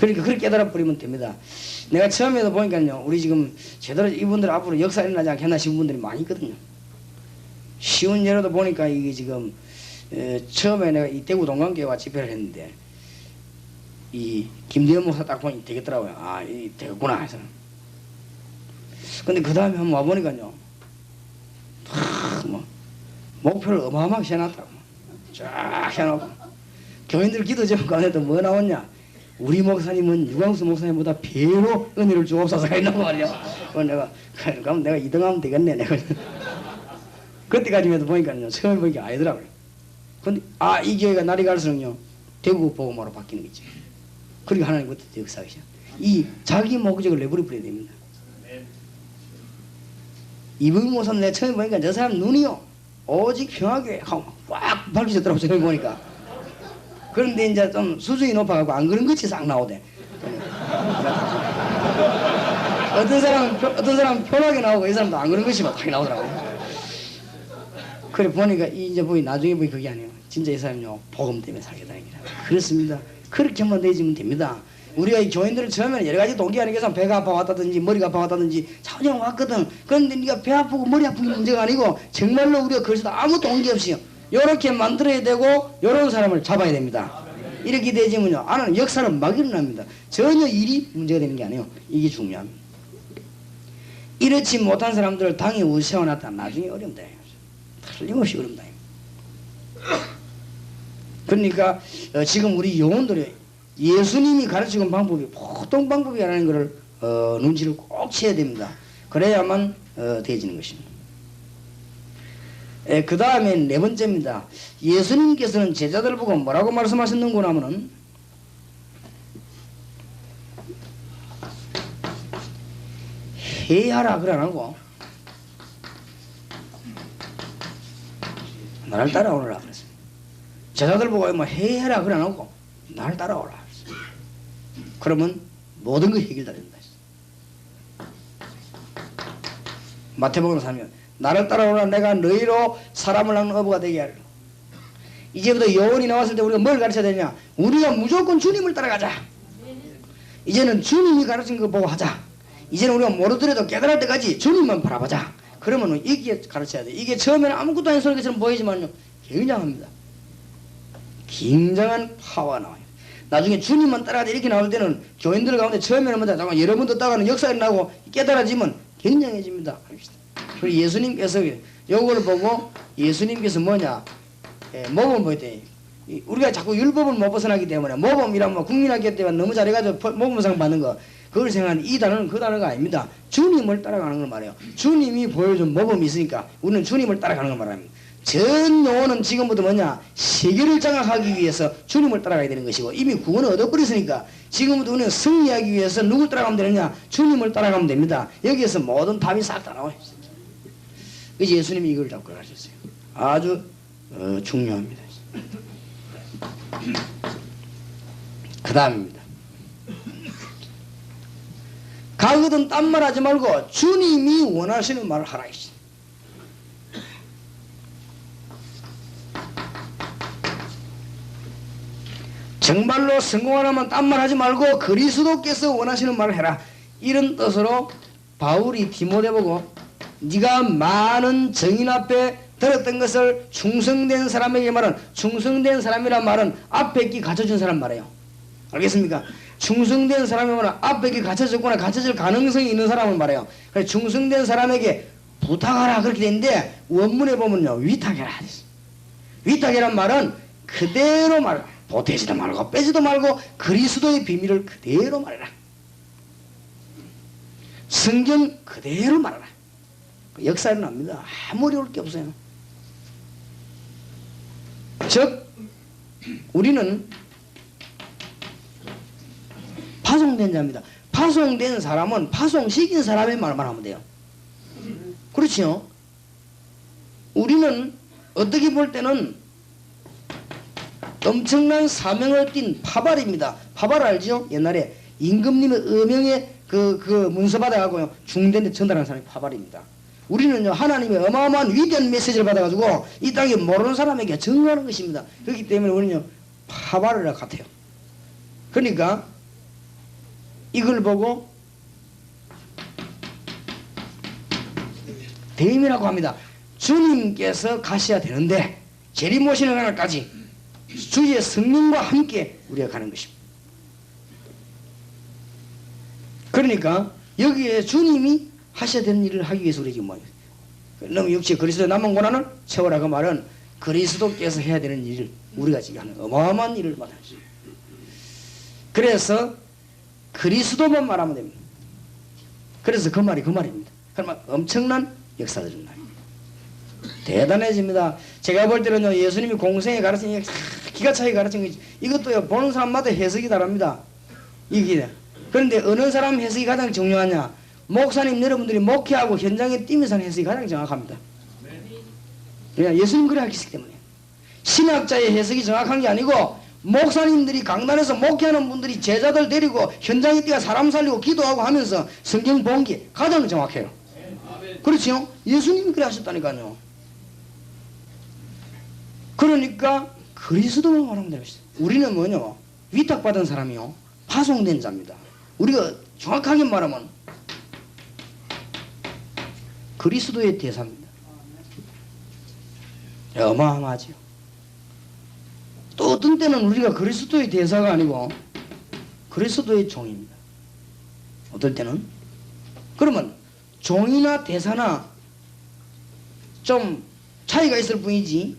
A: 그러니까 그렇게 깨달아 버리면 됩니다. 내가 처음에도 보니까요. 우리 지금 제대로 이분들 앞으로 역사 일어나지 않겠나 싶은 분들이 많이 있거든요. 쉬운 예로도 보니까 이게 지금 처음에 내가 이 대구 동강교회와 집회를 했는데 이 김대현 목사 딱 보니 되겠더라고요. 이 되겠구나 해서. 근데 그 다음에 한번 와보니까요. 뭐 목표를 어마어마하게 해놨다고. 쫙 해놓고 교인들 기도 제목 가운데도 뭐 나왔냐. 우리 목사님은 유광수 목사님보다 배로 은혜를 주옵소서가 있는 말이야. 내가 그럼 내가 2등하면 되겠네. 내가 그때까지만 보니까요. 처음에 보니까 아니더라고요. 근데 이 교회가 날이 갈수록요 대구 복음화로 바뀌는 거지. 그러니까 하나님 그때 역사하시죠. 이 자기 목적을 내버려버려야 됩니다. 이분 모습 내가 처음에 보니까 저 사람 눈이요 오직 평화교회 하고 꽉 밝혀졌더라고. 처음에 보니까. 그런데 이제 좀 수준이 높아가고 안 그런 것이 싹 나오대. 어떤 사람 편하게 나오고 이 사람도 안 그런 것이 막 나오더라고요. 그래 보니까 이제 보이 나중에 보이 그게 아니에요. 진짜 이 사람이요 복음 때문에 살게 다니라. 그렇습니다. 그렇게만 내지면 됩니다. 우리가 이 교인들을 처음에는 여러 가지 동기가 아니겠어. 배가 아파 왔다든지 머리가 아파 왔다든지 자주 왔거든. 그런데 네가 배 아프고 머리 아픈 게 문제가 아니고 정말로 우리가 그래서 아무 동기 없이요. 요렇게 만들어야 되고 요런 사람을 잡아야 됩니다. 이렇게 되지면요 하나님 역사는 막 일어납니다. 전혀 일이 문제가 되는 게 아니에요. 이게 중요합니다. 이렇지 못한 사람들을 당에 우세워놨다 나중에 어렵다. 틀림없이 어렵다. 그러니까 지금 우리 영혼들이 예수님이 가르치는 방법이 보통 방법이 아니라는 것을 눈치를 꼭 채야 됩니다. 그래야만 되어지는 것입니다. 그 다음에 네 번째입니다. 예수님께서는 제자들을 보고 뭐라고 말씀하셨는가 하면은 회의하라 그래 안 하고 나를 따라오라 그랬습니다. 제자들 보고 뭐 회의하라 그래 안 하고 나를 따라오라 그랬습니다. 그러면 모든 것이 해결다 된다. 마태복음 3장 나를 따라오라 내가 너희로 사람을 낳는 어부가 되게 하리라. 이제부터 여원이 나왔을 때 우리가 뭘 가르쳐야 되냐? 우리가 무조건 주님을 따라가자. 이제는 주님이 가르친 거 보고 하자. 이제는 우리가 모르더라도 깨달을 때까지 주님만 바라보자. 그러면 이게 가르쳐야 돼. 이게 처음에는 아무것도 아닌 소리 것처럼 보이지만요 굉장합니다. 굉장한 파워가 나와요. 나중에 주님만 따라가자 이렇게 나올 때는 교인들 가운데 처음에는 뭐다 여러 번 듣다가는 역사가 나고 깨달아지면 굉장해집니다. 그리고 예수님께서 요거를 보고 예수님께서 뭐냐 모범을 보였대. 우리가 자꾸 율법을 못 벗어나기 때문에 모범이란 뭐 국민학교 때문에 너무 잘해가지고 모범상 받는 거 그걸 생각하는 이 단어는 그 단어가 아닙니다. 주님을 따라가는 걸 말해요. 주님이 보여준 모범이 있으니까 우리는 주님을 따라가는 걸 말합니다. 전 영혼은 지금부터 뭐냐 세계를 장악하기 위해서 주님을 따라가야 되는 것이고 이미 구원을 얻어버렸으니까 지금부터 우리는 승리하기 위해서 누굴 따라가면 되느냐 주님을 따라가면 됩니다. 여기에서 모든 답이 싹 다 나와요. 그래서 예수님이 이걸 잡고 가르쳤어요. 아주 중요합니다. 그 다음입니다. 가거든 딴 말 하지 말고 주님이 원하시는 말을 하라 했어요. 정말로 성공하려면 딴 말 하지 말고 그리스도께서 원하시는 말을 해라. 이런 뜻으로 바울이 디모데 보고 네가 많은 정인 앞에 들었던 것을 충성된 사람에게 말은 충성된 사람이란 말은 앞에 끼 갖춰준 사람 말이에요. 알겠습니까? 충성된 사람이 말은 앞에 끼 갖춰졌거나 갖춰질 가능성이 있는 사람을 말해요. 그래서 충성된 사람에게 부탁하라 그렇게 되는데 원문에 보면요 위탁해라. 위탁이란 말은 그대로 말해라. 보태지도 말고 빼지도 말고 그리스도의 비밀을 그대로 말해라. 성경 그대로 말해라. 역사 일어납니다. 아무리 어려울 게 없어요. 즉 우리는 파송된 자입니다. 파송된 사람은 파송시킨 사람의 말만 하면 돼요. 그렇지요? 우리는 어떻게 볼 때는 엄청난 사명을 띈 파발입니다. 파발 알죠? 옛날에 임금님의 어명에 그 문서 받아가고요 중대한테 전달하는 사람이 파발입니다. 우리는요 하나님의 어마어마한 위대한 메시지를 받아가지고 이 땅에 모르는 사람에게 증거하는 것입니다. 그렇기 때문에 우리는요 파발을 같아요. 그러니까 이걸 보고 대임이라고 합니다. 주님께서 가셔야 되는데 재림 오시는 날까지 주의 성령과 함께 우리가 가는 것입니다. 그러니까 여기에 주님이 하셔야 되는 일을 하기 위해서 우리 지금 뭐예요? 너무 육체 그리스도의 남은 고난을 채워라 그 말은 그리스도께서 해야 되는 일을 우리가 지금 하는 어마어마한 일을 받아야 합니다. 그래서 그리스도만 말하면 됩니다. 그래서 그 말이 그 말입니다. 그러면 엄청난 역사를 준다. 대단해집니다. 제가 볼 때는요 예수님이 공생에 가르친 기가 차게 가르친 거지. 이것도요 보는 사람마다 해석이 다릅니다. 이게 그런데 어느 사람 해석이 가장 중요하냐? 목사님 여러분들이 목회하고 현장에 뛰면서 해석이 가장 정확합니다. 왜냐 예수님 그래 하셨기 때문에 신학자의 해석이 정확한 게 아니고 목사님들이 강단에서 목회하는 분들이 제자들 데리고 현장에 뛰어 사람 살리고 기도하고 하면서 성경 본 게 가장 정확해요. 그렇지요? 예수님이 그래 하셨다니까요. 그러니까 그리스도만 말하면 되겠어요. 우리는 뭐냐? 위탁받은 사람이요, 파송된 자입니다. 우리가 정확하게 말하면 그리스도의 대사입니다. 어마어마하지요. 또 어떤 때는 우리가 그리스도의 대사가 아니고 그리스도의 종입니다. 어떨 때는. 그러면 종이나 대사나 좀 차이가 있을 뿐이지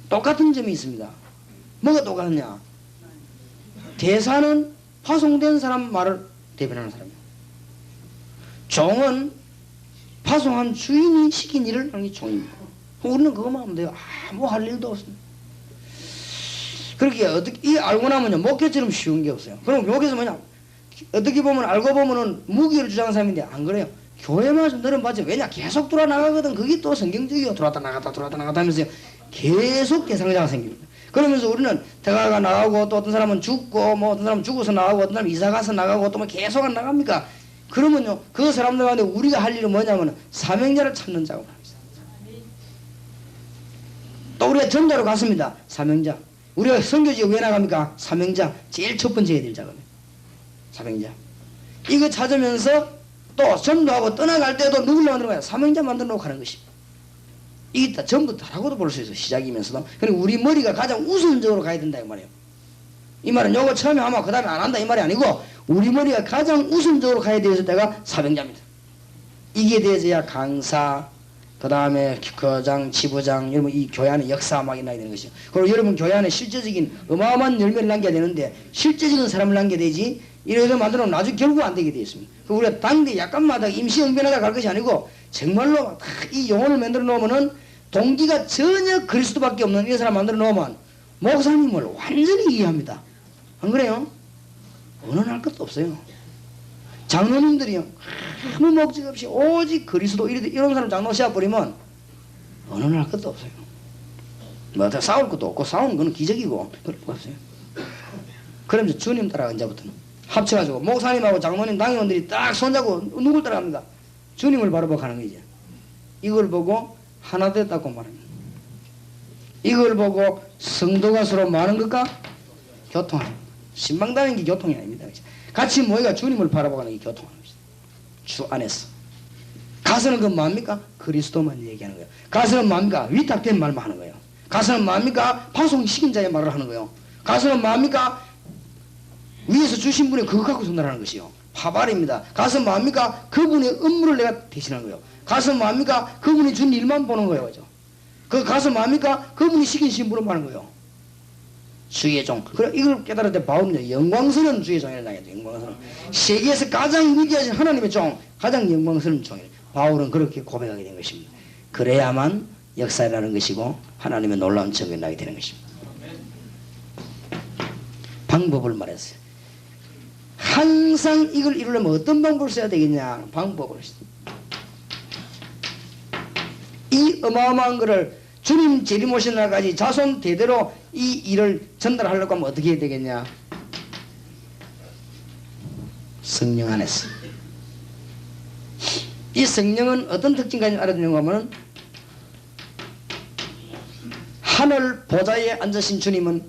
A: 똑같은 점이 있습니다. 뭐가 똑같냐? 대사는 파송된 사람 말을 대변하는 사람이에요. 종은 파송한 주인이 시킨 일을 하는 게 종입니다. 우리는 그것만 하면 돼요. 아무 할 일도 없습니다. 그렇게 어떻게 알고 나면요, 목회처럼 쉬운 게 없어요. 그럼 여기서 뭐냐? 어떻게 보면 알고 보면은 무기를 주장하는 사람인데 안 그래요. 교회만 좀 늘어봤죠. 왜냐? 계속 돌아나가거든. 그게 또 성경적이요. 들어왔다 나갔다 하면서 계속 대상자가 생깁니다. 그러면서 우리는 대가가 나가고 또 어떤 사람은 죽고 뭐 어떤 사람은 죽어서 나가고 어떤 사람은 이사 가서 나가고 또 뭐 계속 안 나갑니까? 그러면요, 그 사람들 가운데 우리가 할 일은 뭐냐면 사명자를 찾는 작업을 합니다. 또 우리가 전자로 갔습니다. 사명자. 우리가 선교지에 왜 나갑니까? 사명자. 제일 첫 번째 해야 될 작업이에요. 사명자. 이거 찾으면서 또 전도하고 떠나갈 때도 누굴 만드는 거야? 사명자 만들어 놓고 가는 것입니다. 이게 다 전부 다라고도 볼 수 있어요. 시작이면서도. 그리고 우리 머리가 가장 우선적으로 가야 된다 이 말이에요. 이 말은 요거 처음에 하면 그 다음에 안 한다 이 말이 아니고 우리 머리가 가장 우선적으로 가야 되어서 때가 사명자입니다. 이게 되어야 강사, 그 다음에 거장, 지부장, 여러분 이 교회 안에 역사 막 있나야 되는 것이죠. 그리고 여러분 교회 안에 실제적인 어마어마한 열매를 남겨야 되는데 실제적인 사람을 남겨야 되지 이래서 만들어놓으면 나중에 결국 안 되게 되어 있습니다. 우리가 당대 약간마다 임시응변하다 갈 것이 아니고 정말로 이 영혼을 만들어 놓으면은 동기가 전혀 그리스도밖에 없는 이 사람 만들어 놓으면 목사님을 완전히 이해합니다. 안 그래요? 언어할 것도 없어요. 장로님들이요, 아무 목적 없이 오직 그리스도 이런 사람 장로 시합버리면 언어할 것도 없어요. 뭐 싸울 것도 없고 싸우는 건 기적이고 그럴 거 없어요. 그러면서 주님 따라가 이제부터는 합쳐가지고 목사님하고 장로님 당회원들이 딱 손잡고 누굴 따라갑니까? 주님을 바라보고 가는 거죠. 이걸 보고 하나 됐다고 말합니다. 이걸 보고 성도가 서로 많은 것과 교통하는 신방다는 게 교통이 아닙니다. 같이 모여가 주님을 바라보고 가는 게 교통하는 것이다. 주 안에서. 가서는 그건 뭡니까? 그리스도만 얘기하는 거예요. 가서는 뭡니까? 위탁된 말만 하는 거예요. 가서는 뭡니까? 파송시킨 자의 말을 하는 거예요. 가서는 뭡니까? 위에서 주신 분이 그거 갖고 전달하는 것이요. 파발입니다. 가서 뭡니까? 그분의 업무를 내가 대신하는 거예요. 가서 뭡니까? 그분이 준 일만 보는 거예요. 그죠? 그 가서 뭡니까? 그분이 시킨 신부름 하는 거예요. 주의 종. 그래 이걸 깨달을 때 바울은 영광스러운 주의 종이라고 하죠. 영광스러운. 세계에서 가장 위대하신 하나님의 종, 가장 영광스러운 종이에요. 바울은 그렇게 고백하게 된 것입니다. 그래야만 역사라는 것이고 하나님의 놀라운 증거가 나게 되는 것입니다. 방법을 말했어요. 항상 이걸 이루려면 어떤 방법을 써야 되겠냐? 방법을. 이 어마어마한 것을 주님 재림 오신 날까지 자손 대대로 이 일을 전달하려고 하면 어떻게 해야 되겠냐? 성령 안에서. 이 성령은 어떤 특징까지 알아듣는가 하면 하늘 보좌에 앉으신 주님은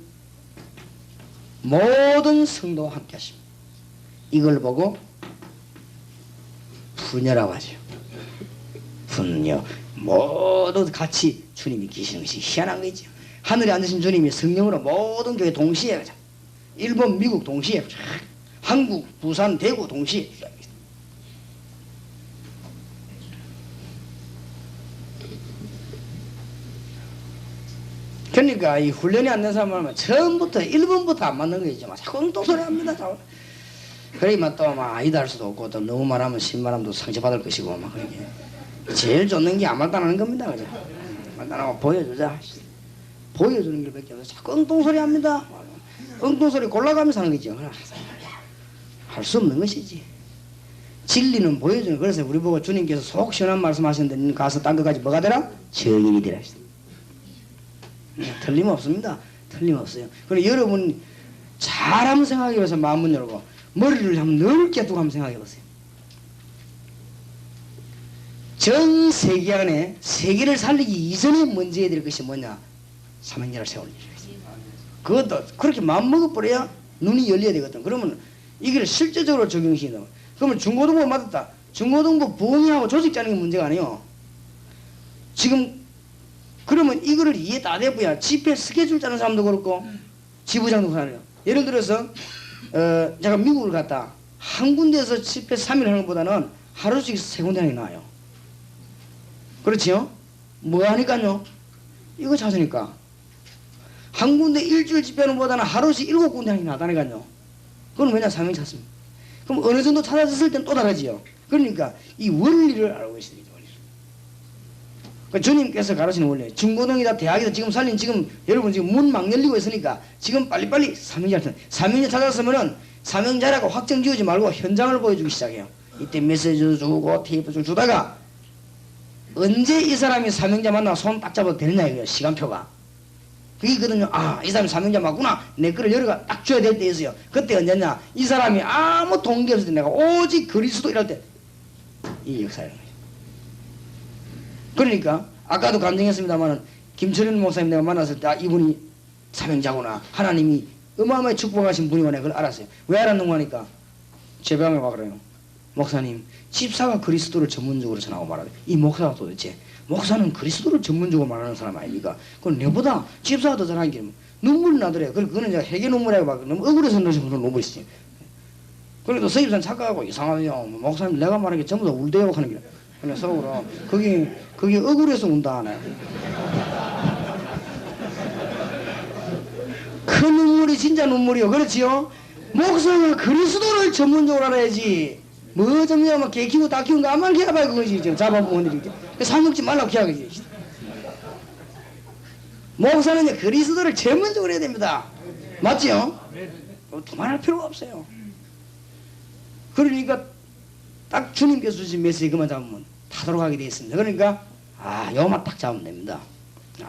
A: 모든 성도와 함께 하십니다. 이걸 보고 분여라고 하죠. 분여. 모두 같이 주님이 계시는 것이 희한한 거죠. 하늘에 앉으신 주님이 성령으로 모든 교회 동시에 일본, 미국 동시에 한국, 부산, 대구 동시에 그러니까 이 훈련이 안 된 사람은 처음부터 1번부터 안 맞는 거죠. 자꾸 엉뚱소리 합니다. 그러면 또 막 아니다 할 수도 없고 또 너무 말하면 신말하면 상처받을 것이고 막 그렇게 제일 좋는 게 아말단하는 겁니다. 그죠? 아말단하고 보여주자. 보여주는 것밖에 없어요. 자꾸 엉뚱소리 합니다. 엉뚱소리 골라가면서 하는 거죠. 할 수 없는 것이지. 진리는 보여주는. 그래서 우리 보고 주님께서 속 시원한 말씀하셨는데 가서 딴 것까지 뭐가 되라? 증인이 되라. 틀림없습니다. 틀림없어요. 그리고 여러분 잘 한번 생각해보세요. 마음문 열고 머리를 한번 넓게 두고 한번 생각해보세요. 전 세계 안에 세계를 살리기 이전에 먼저 해야 될 것이 뭐냐? 삼행자를 세울 일이에요. 그것도 그렇게 마음먹어버려야 눈이 열려야 되거든. 그러면 이걸 실제적으로 적용시킨다. 그러면 중고등부 맞았다. 중고등부 부흥회하고 조직 짜는 게 문제가 아니에요. 지금 그러면 이거를 이해 다 돼봐야 집회 스케줄 짜는 사람도 그렇고 지부장도 그래요. 예를 들어서 제가 미국을 갔다 한 군데에서 집회 3일 하는 것보다는 하루씩 3군데 하는 게 나아요. 그렇지요? 뭐 하니까요? 이거 찾으니까 한 군데 일주일 집회하는 것보다는 하루씩 7군데 하는 게 낫다니까요. 그건 왜냐? 사명 찾습니다. 그럼 어느 정도 찾아졌을 땐 또 다르지요. 그러니까 이 원리를 알고 있어야 되죠. 그 주님께서 가르치는 원리. 중고등이다 대학이다 지금 살린 지금 여러분 지금 문 막 열리고 있으니까 지금 빨리빨리 사명자 찾았으면은 사명자라고 확정 지우지 말고 현장을 보여주기 시작해요. 이때 메시지도 주고 테이프 좀 주다가 언제 이 사람이 사명자 만나 손 딱 잡아도 되느냐 이거예요. 시간표가. 그게 있거든요. 아, 이 사람이 사명자 맞구나. 내 거를 여러가 딱 줘야 될 때 있어요. 그때 언제냐? 이 사람이 아무 동기 없을 때 내가 오직 그리스도 이럴 때 이 역사예요. 그러니까 아까도 감정했습니다만 김철현 목사님 내가 만났을 때 아, 이분이 사명자구나. 하나님이 어마어마하게 축복하신 분이구나. 그걸 알았어요. 왜 알았는가 하니까 제 방에 와 그래요. 목사님 집사가 그리스도를 전문적으로 전하고 말하대. 이 목사가 도대체 목사는 그리스도를 전문적으로 말하는 사람 아닙니까? 그건 내보다 집사가 더 잘하는 게 눈물이 나더래요. 그거는 제가 회개 눈물이라고 막 너무 억울해서 넣으신 그런 눈물이 있어요. 그래도 서입산 착각하고 이상하네요. 목사님 내가 말하는 게 전부 다 울대요 하는 게. 그래 속으로 그게 억울해서 운다 하네. 그 눈물이 진짜 눈물이요. 그렇지요? 목사가 그리스도를 전문적으로 알아야지. 뭐 좀 막 개 키우고 닭 키우는 거 아무나 해봐야 그거지. 지금 잡아보면 이렇게. 살 먹지 말라고 해야지. 목사는 이제 그리스도를 전문적으로 해야 됩니다. 맞지요? 두말할 필요가 없어요. 그러니까 딱 주님께서 주신 메시지 그만 잡으면 다 돌아가게 되어 있습니다. 그러니까 요만 딱 잡으면 됩니다.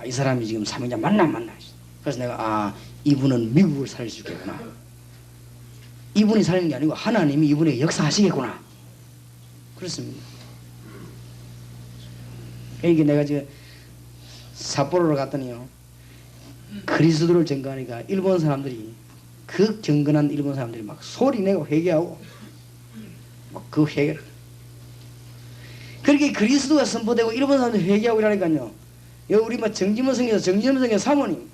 A: 이 사람이 지금 사명자 만나. 그래서 내가 이분은 미국을 살릴 수 있겠구나. 이분이 살리는 게 아니고 하나님이 이분에게 역사하시겠구나. 그렇습니다. 그러니까 내가 지금 삿포로를 갔더니요. 그리스도를 증거하니까 일본 사람들이 그 경건한 일본 사람들이 막 소리내고 회개하고 그 회개. 그렇게 그리스도가 선포되고 일본 사람들이 회개하고 이러니까요. 우리 막 정지문성에서 사모님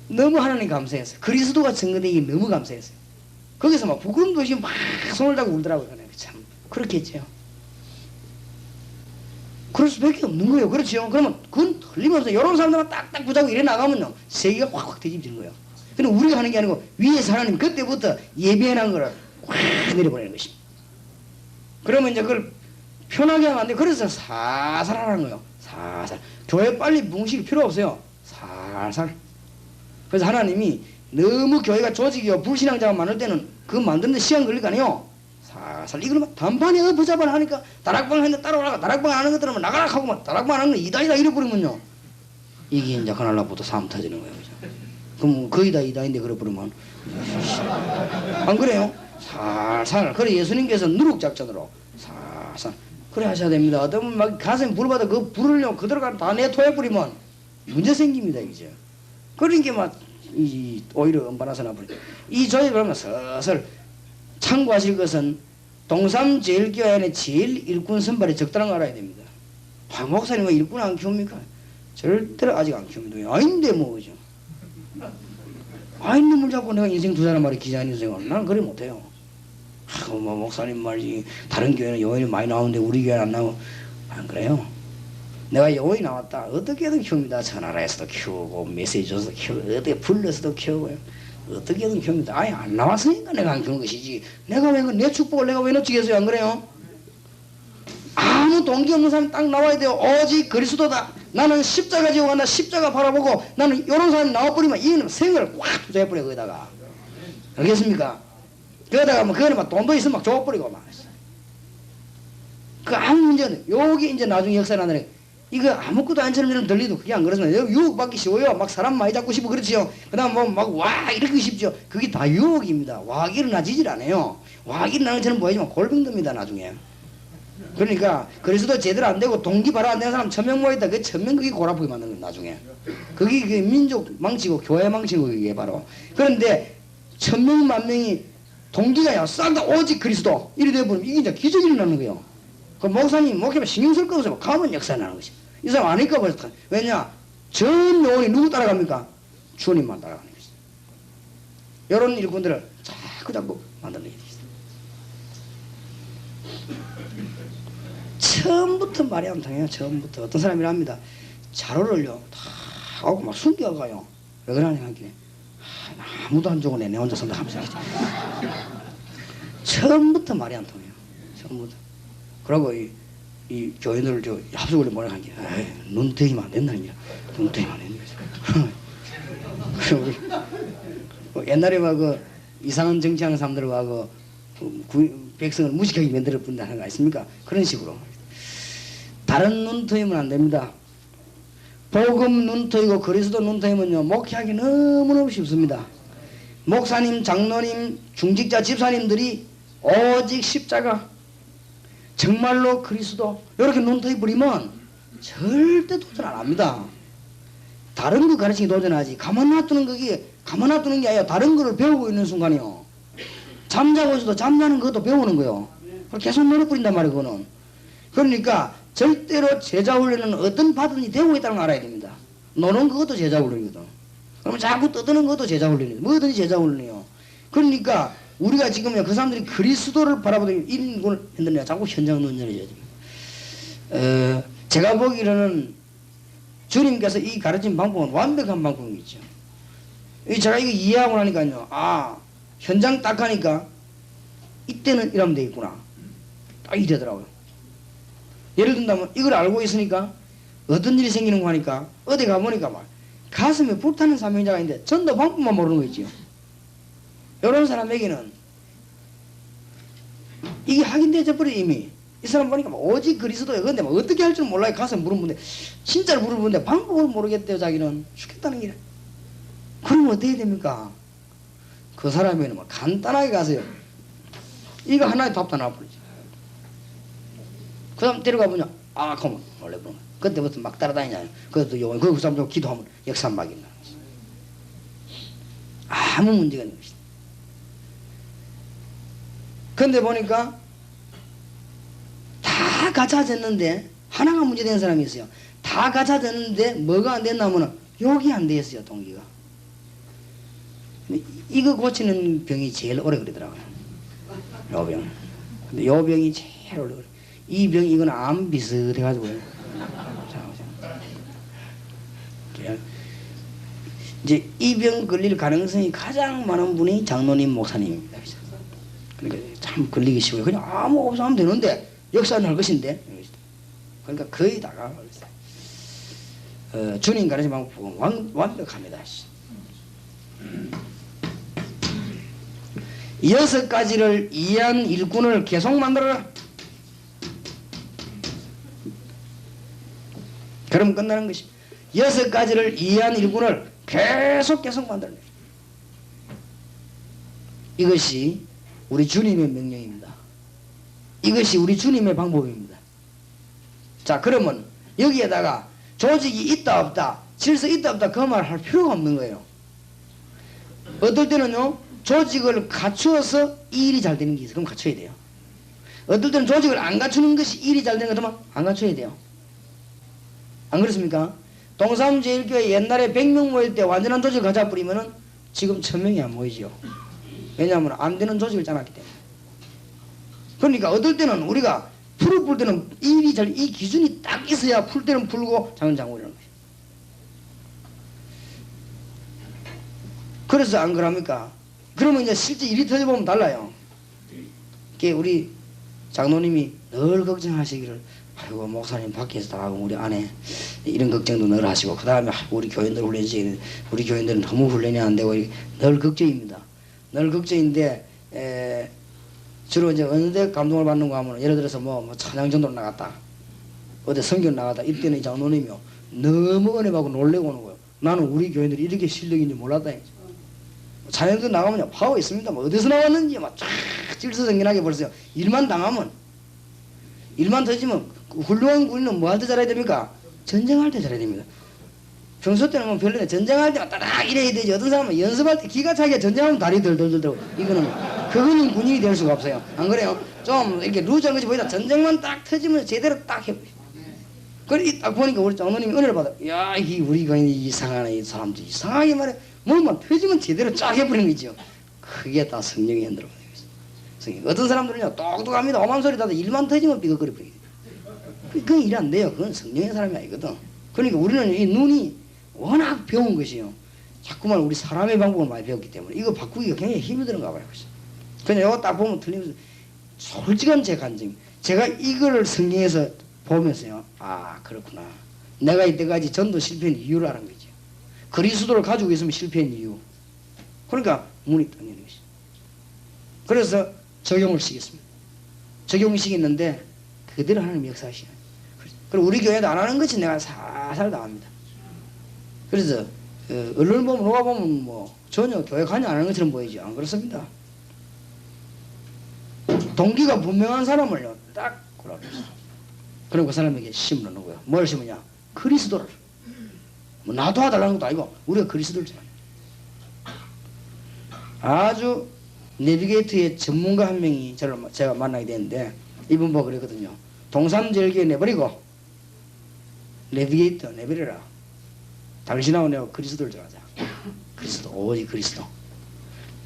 A: 너무 하나님 감사했어요. 그리스도가 증거되기 너무 감사했어요. 거기서 막 부끄럼도 없이 막 손을 잡고 울더라고요. 참 그렇게 했죠. 그럴 수밖에 없는 거예요. 그렇죠? 그러면 그건 틀림없어요. 이런 사람들만 딱딱 붙잡고 이래 나가면요 세계가 확확 뒤집지는 거예요. 근데 우리가 하는 게 아니고 위에서 하나님 그때부터 예비해놓은 거를 확 내려보내는 것입니다. 그러면 이제 그걸 편하게 하면 안 돼요. 그래서 살살 하라는 거예요. 살살. 교회 빨리 뭉칠 필요 없어요. 살살. 그래서 하나님이 너무 교회가 조직이요 불신앙자가 많을 때는 그거 만드는데 시간 걸릴 거 아니에요. 살살. 이거는 막 단판에 붙잡아 하니까 다락방 했는데 따라오라가 다락방 안 하는 것들은 나가라 하고 막 다락방 안 하는 거 이다이다 이래버리면요. 이게 이제 그날로부터 싸움 터지는 거예요. 그죠? 그럼 거의 다 이다인데 그래버리면 안 그래요? 살살. 그래 예수님께서 누룩작전으로 살살 그래 하셔야 됩니다. 어떤 분 막 가슴에 불 받아 그 불을요 그대로 다 내토해버리면 문제 생깁니다. 이제 그러니까 막 오히려 엄반나서 나버려. 이 조에 그러면 슬슬 참고하실 것은 동삼제일교회 제일 일꾼 선발이 적당한 거 알아야 됩니다. 목사님 왜 일꾼 안 키웁니까? 절대로 아직 안 키웁니다. 아닌데 뭐 그죠? 놈을 잡고 내가 인생 두 사람 말이 기자인 인생을 나는 그래 못해요. 뭐 목사님 말이 다른 교회는 요인이 많이 나오는데 우리 교회는 안 나오고 안 그래요. 내가 요인이 나왔다 어떻게든 키웁니다. 전화라에서도 키우고 메시지 줘서 키우고 어떻게 불러서도 키우고요. 어떻게든 키웁니다. 아예 안 나왔으니까 내가 안 키우는 것이지. 내가 왜 내 축복을 내가 왜 놓치겠어요? 안 그래요? 아무 동기 없는 사람이 딱 나와야 돼요. 오직 그리스도다. 나는 십자가 지고 간다. 십자가 바라보고 나는 이런 사람이 나와버리면 이는 생을 확 투자해버려 거기다가. 알겠습니까? 그러다가 뭐 그거는 막 돈도 있으면 막 줘버리고 막. 그 아무 문제 없네. 여기 이제 나중에 역사 나는 이거 아무것도 아닌처럼 들리도 그게 안 그렇습니다. 유혹받기 쉬워요. 막 사람 많이 잡고 싶어 그렇지요. 그 다음 뭐 막 와 이렇게 쉽죠. 그게 다 유혹입니다. 와가 일어나지질 않아요. 와가 일어나는 것처럼 보이지만 골병듭니다 나중에. 그러니까 그리스도 제대로 안 되고 동기 바로 안 되는 사람 1000명 모였다. 그 1000명 그게 골아프게 만드는 거예요 나중에. 그게 그 민족 망치고 교회 망치고 이게 바로. 그런데 1000명 10,000명이 동기가요 싹 다 오직 그리스도 이래 되면 이게 이제 기적이 일어나는 거예요. 그 목사님 목회만 신경 쓸 거 없어요. 가면 역사 나는 것이. 이 사람 아니까 벌써. 왜냐? 전 영혼이 누구 따라갑니까? 주님만 따라가는 것이. 이런 일꾼들을 자꾸 만들어내야 되겠어요. 처음부터 말이 안 통해요. 처음부터. 어떤 사람이랍니다. 자료를요 다 하고 막 숨겨가요. 왜 그러냐 하길래 아무도 안 적어내 내 혼자 산다 하면서 처음부터 말이 안 통해요. 처음부터. 그러고 이 교인들 저 합숙을 뭐라 하는 게 눈 뜨기만 안 된다는 거야. 눈 뜨기만 안 되는 거죠. 옛날에 막 그 이상한 정치하는 사람들과 백성을 무식하게 만들어 본다는 거 아십니까? 그런 식으로. 다른 눈 트이면 안 됩니다. 복음 눈 트이고 그리스도 눈 트이면요 목회하기 너무너무 쉽습니다. 목사님, 장로님, 중직자, 집사님들이 오직 십자가 정말로 그리스도 이렇게 눈 트이 버리면 절대 도전 안 합니다. 다른 거 가르치기 도전하지. 가만 놔두는 게 아니라 다른 거를 배우고 있는 순간이요. 잠자고 있어도 잠자는 것도 배우는 거요. 계속 노력 부린단 말이에요, 그거는. 그러니까 절대로 제자 훈련은 어떤 바든지 되고 있다는 걸 알아야 됩니다. 노는 그것도 제자 훈련이거든. 그러면 자꾸 떠드는 것도 제자 훈련이에요. 뭐든지 제자 훈련이에요. 그러니까 우리가 지금 그 사람들이 그리스도를 바라보던 이런 걸 했는데 자꾸 현장 논전해줘야 됩니다. 제가 보기로는 주님께서 이 가르친 방법은 완벽한 방법이죠. 제가 이거 이해하고 나니까요. 현장 딱 하니까 이때는 이러면 되겠구나. 딱 이 되더라고요. 예를 든다면 이걸 알고 있으니까 어떤 일이 생기는 거 하니까 어디 가보니까 막 가슴에 불타는 사명자가 있는데 전도 방법만 모르는 거 있지요. 이런 사람에게는 이게 확인되어 버려 이미. 이 사람 보니까 막 오직 그리스도예요. 근데 막 어떻게 할 줄 몰라요. 가서 물어보는데 진짜로 물어보는데 방법을 모르겠대요. 자기는 죽겠다는 길에. 그러면 어떻게 해야 됩니까? 그 사람에게는 막 간단하게 가세요. 이거 하나에 답도 나와버리죠. 그 다음 데려가 보냐. 그러면 원래 그런 거야. 그때부터 막 따라다니냐. 그것도 요원 그 사람 좀 기도하면 역사 막 있는 거지. 아무 문제가 없는 것이다. 근데 보니까 다 갖춰졌는데 하나가 문제된 사람이 있어요. 다 갖춰졌는데 뭐가 안 됐나 하면 욕이 안 됐어요. 동기가. 이거 고치는 병이 제일 오래 걸리더라고요. 요 병. 근데 요 병이 제일 오래 걸려요. 이 병이 이건 암 비슷해가지고요. 이제 이 병 걸릴 가능성이 가장 많은 분이 장로님, 목사님입니다. 그러니까 참 걸리기 쉬워요. 그냥 아무 없어 하면 되는데 역사는 할 것인데. 그러니까 거의 다가 주님 가르친 방법은 완벽합니다. 6가지를 이해한 일꾼을 계속 만들어라. 그럼 끝나는 것이 6가지를 이해한 일꾼을 계속 만들어내. 이것이 우리 주님의 명령입니다. 이것이 우리 주님의 방법입니다. 자, 그러면 여기에다가 조직이 있다 없다, 질서 있다 없다 그 말 할 필요가 없는 거예요. 어떨 때는요 조직을 갖추어서 이 일이 잘 되는 게 있어요. 그럼 갖춰야 돼요. 어떨 때는 조직을 안 갖추는 것이 일이 잘 되는 것만 안 갖춰야 돼요. 안 그렇습니까? 동삼제일교회 옛날에 100명 모일 때 완전한 조직을 가져버리면은 지금 1000명이 안 모이죠. 왜냐하면 안 되는 조직을 짜놨기 때문에. 그러니까 어떨 때는 우리가 풀을 풀 때는 이 기준이 딱 있어야 풀 때는 풀고 장은 장고라는 거예요. 그래서 안 그럽니까? 그러면 이제 실제 일이 터져보면 달라요. 그게 우리 장로님이 늘 걱정하시기를 아이고 목사님 밖에서 다 하고 우리 안에 이런 걱정도 늘 하시고 그 다음에 우리 교인들 훈련시 우리 교인들은 너무 훈련이 안 되고 늘 걱정입니다. 늘 걱정인데 주로 이제 어느 데 감동을 받는 거 하면 예를 들어서 뭐 찬양 전도로 나갔다. 어디 성경 나가다 이때는 장로님이요 너무 은혜 받고 놀래고 오는 거예요. 나는 우리 교인들이 이렇게 실력인지 몰랐다. 자녀들 나가면요 파워 있습니다. 뭐 어디서 나왔는지 막 쫙 질서정연하게 벌써요. 일만 당하면 일만 터지면 훌륭한 군인은 뭐 할 때 잘해야 됩니까? 전쟁할 때 잘해야 됩니다. 평소 때는 뭐 별로네. 전쟁할 때만 따라 이래야 되지. 어떤 사람은 연습할 때 기가 차게 전쟁하면 다리 덜덜덜덜. 그거는 군인이 될 수가 없어요. 안 그래요? 좀 이렇게 루즈한 것이 보이다. 전쟁만 딱 터지면 제대로 딱 해버려. 그래 딱 보니까 우리 장로님이 은혜를 받아. 야, 이 우리 교인이 이상하네. 이 사람들 이상하게 말해. 뭐만 터지면 제대로 쫙 해버리는 거죠. 그게 다 성령의 연대로 받는 거죠. 어떤 사람들은요 똑똑합니다. 오만 소리 다도 일만 터지면 삐걱거려 버리게. 그건 일 안 돼요. 그건 성령의 사람이 아니거든. 그러니까 우리는 이 눈이 워낙 배운 것이요. 자꾸만 우리 사람의 방법을 많이 배웠기 때문에 이거 바꾸기가 굉장히 힘이 드는가 봐요. 그냥 이거 딱 보면 틀리면서 솔직한 제 간증. 제가 이거를 성경에서 보면서요. 아 그렇구나. 내가 이때까지 전도 실패한 이유를 아는 거죠. 그리스도를 가지고 있으면 실패한 이유. 그러니까 문이 닫는 것이. 그래서 적용을 시켰습니다. 적용을 시켰는데 그대로 하나님 역사하시네. 그리고 우리 교회도 안 하는 것이 내가 살살 나옵니다. 그래서 언론 보면 누가 보면 뭐 전혀 교회 관여 안 하는 것처럼 보이죠. 안 그렇습니다. 동기가 분명한 사람을요 딱 골라냈어요. 그리고 그 사람에게 심는 거고요. 뭘 심으냐? 그리스도를. 뭐 나도 하달라는 것도 아니고 우리가 그리스도를 전합니다. 아주 내비게이터의 전문가 한 명이 제가 만나게 됐는데 이분 보고 그랬거든요. 동삼절기에 내버리고 내비게이터 내버려라. 당신하고 내가 그리스도를 전하자. 그리스도 오직 그리스도.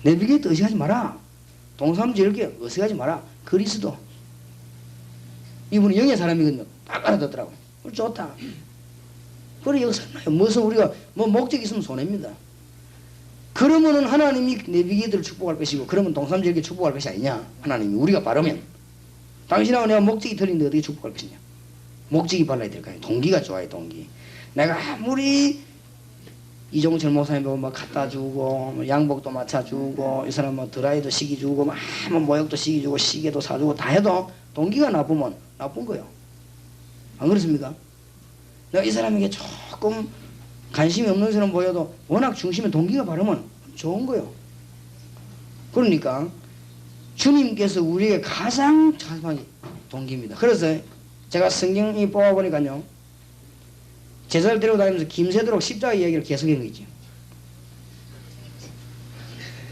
A: 내비게이터 의식하지 마라. 동삼절기에 의식하지 마라. 그리스도. 이분은 영의 사람이거든요. 딱 알아듣더라고요. 좋다. 그래 역사나요. 무슨 우리가 뭐 목적이 있으면 손해입니다. 그러면은 하나님이 내비게이터를 축복할 것이고 그러면 동삼절기에 축복할 것이 아니냐. 하나님이 우리가 바르면 당신하고 내가 목적이 틀린데 어떻게 축복할 것이냐. 목적이 발라야 될까요? 동기가 좋아요. 동기. 내가 아무리 이종철 목사님 보고 막 갖다 주고 뭐 양복도 맞춰주고 이 사람 뭐 드라이도 시켜주고 막 모욕도 시켜주고 시계도 사주고 다 해도 동기가 나쁘면 나쁜 거예요. 안 그렇습니까? 내가 이 사람에게 조금 관심이 없는 사람 보여도 워낙 중심에 동기가 바르면 좋은 거예요. 그러니까 주님께서 우리에게 가장 자상한 동기입니다. 그래서 제가 성경이 뽑아보니까요. 제자를 데리고 다니면서 김새도록 십자가 이야기를 계속한 거 있죠.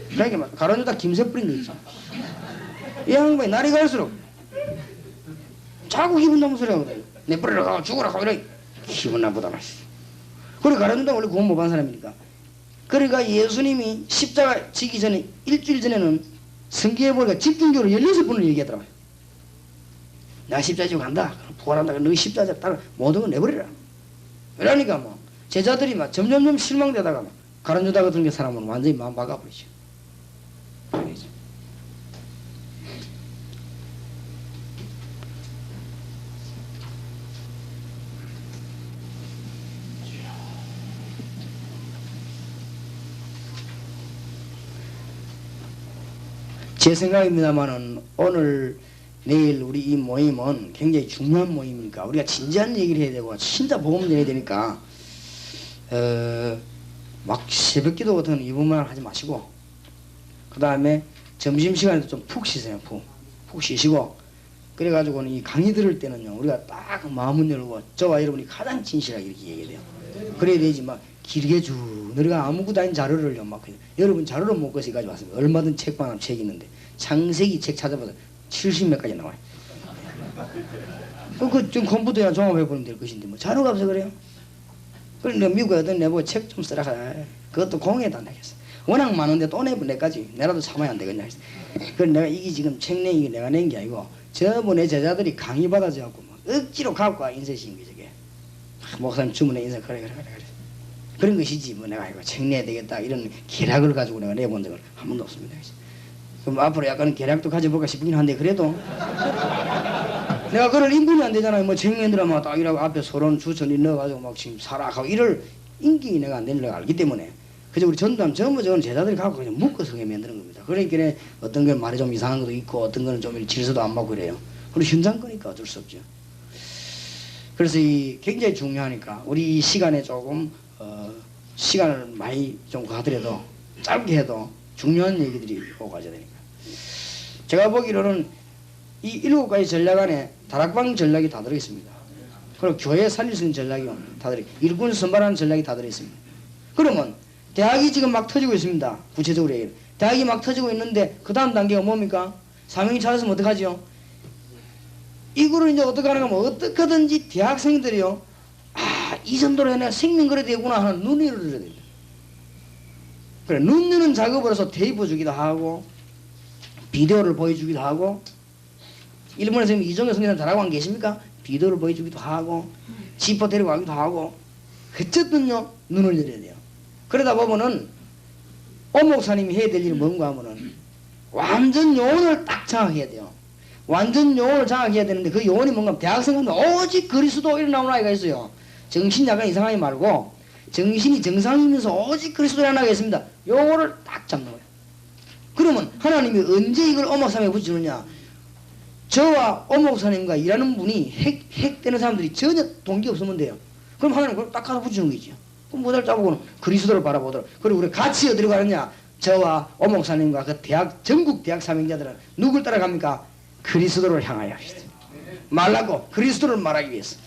A: 그러니까 가로주다 김새 뿌린 거 있죠. 이 양반이 날이 갈수록 자꾸 기분 나쁜 소리 하거든요. 내 뿌리러 가고 죽으라 하고 이래. 기분 나쁘다 말이야. 그래 가로주다 원래 구원 못 받은 사람이니까. 그러니까 예수님이 십자가 지기 전에 일주일 전에는 성경에 보니까 집중적으로 16번을 얘기하더라고요. 나 십자가 지고 간다. 부활한다. 너희 십자가 따라 모든 걸 내버리라. 그러니까 뭐 제자들이 막 점점점 실망되다가 막 가룟유다 같은 게 사람은 완전히 마음 막아버리죠. 제 생각입니다만은 오늘 내일 우리 이 모임은 굉장히 중요한 모임이니까 우리가 진지한 얘기를 해야 되고 진짜 복음 전해야 되니까 막 새벽기도 같은 이분만 하지 마시고 그 다음에 점심시간에도 좀 푹 쉬세요. 푹 쉬시고 그래가지고는 이 강의 들을 때는요 우리가 딱 마음을 열고 저와 여러분이 가장 진실하게 이렇게 얘기해야 돼요. 그래야 되지 막 길게 쭉 우리가 아무것도 아닌 자료를요 막 여러분 자료를 못 것이 가지고 왔습니다. 얼마든 책방 하면 책이 있는데 창세기 책 찾아봐도 70몇 가지 나와요. 좀 컴퓨터에 종합해보면 될 것인데 뭐 자료가 없어 그래요. 그러니까 미국에 어떤 내보고 책 좀 쓰라 해. 그것도 공에다 내겠어. 워낙 많은데 또 내보 내까지 내라도 참아야 안 되겠냐 했어. 그래서 내가 이게 지금 책 내기 내가 낸 게 아니고 저번에 제자들이 강의 받아줘갖고 막 억지로 갖고 와 인쇄신 게 저게. 목사님 주문에 인쇄 그래. 그런 것이지 뭐 내가 이거 책 내야 되겠다 이런 계략을 가지고 내가 내본 적은 한 번도 없습니다. 그럼 앞으로 약간 계략도 가져볼까 싶긴 한데 그래도 내가 그럴 인분이 안 되잖아요. 뭐 청년들은 딱 이라고 앞에 서론 주천이 넣어가지고 막 지금 살아가고 이럴 인기 내가 안 되는 걸 알기 때문에 그래서 우리 전도하면 전부 저건 제자들이 갖고 그냥 묶어서 만드는 겁니다. 그러니까 어떤 건 말이 좀 이상한 것도 있고 어떤 거는 좀 질서도 안 맞고 그래요. 그리고 현장 거니까 어쩔 수 없죠. 그래서 이 굉장히 중요하니까 우리 이 시간에 조금 시간을 많이 좀 가더라도 짧게 해도 중요한 얘기들이 오고 가야 되니까. 제가 보기로는 이 7가지 전략 안에 다락방 전략이 다 들어있습니다. 그리고 교회 살릴 수 있는 전략이 다 들어있습니다. 일꾼 선발하는 전략이 다 들어있습니다. 그러면 대학이 지금 막 터지고 있습니다. 구체적으로 얘기해. 대학이 막 터지고 있는데 그 다음 단계가 뭡니까? 사명이 찾았으면 어떡하죠? 이거를 이제 어떻게 하는가 하면 어떻게든지 대학생들이요, 이 정도로 해야 생명 걸어야 되구나 하는 눈을 열어줘야 됩니다. 그래, 눈 여는 작업을 해서 테이프 주기도 하고 비디오를 보여주기도 하고, 일본에 선생님 이종현 선생님 잘하고 안 계십니까? 비디오를 보여주기도 하고 지퍼 데리고 가기도 하고, 어쨌든요 눈을 열어야 돼요. 그러다 보면은 오목사님이 해야 될 일은 뭔가 하면은 완전 요원을 딱 장악해야 돼요. 완전 요원을 장악해야 되는데 그 요원이 뭔가 대학생은 오직 그리스도 이런 나오는 아이가 있어요. 정신이 약간 이상하게 말고 정신이 정상이면서 오직 그리스도라는 아이가 있습니다. 요거를 딱 잡는 거예요. 그러면 하나님이 언제 이걸 오목사님에 붙이느냐? 저와 오목사님과 일하는 분이 핵되는 사람들이 전혀 동기 없으면 돼요. 그럼 하나님 그걸 딱 가서 붙이는 거죠. 그럼 모델 짜보고는 그리스도를 바라보도록. 그리고 우리 같이 어디로 가느냐? 저와 오목사님과 그 대학, 전국 대학 사명자들은 누굴 따라갑니까? 그리스도를 향하여 합시다. 말라고 그리스도를 말하기 위해서.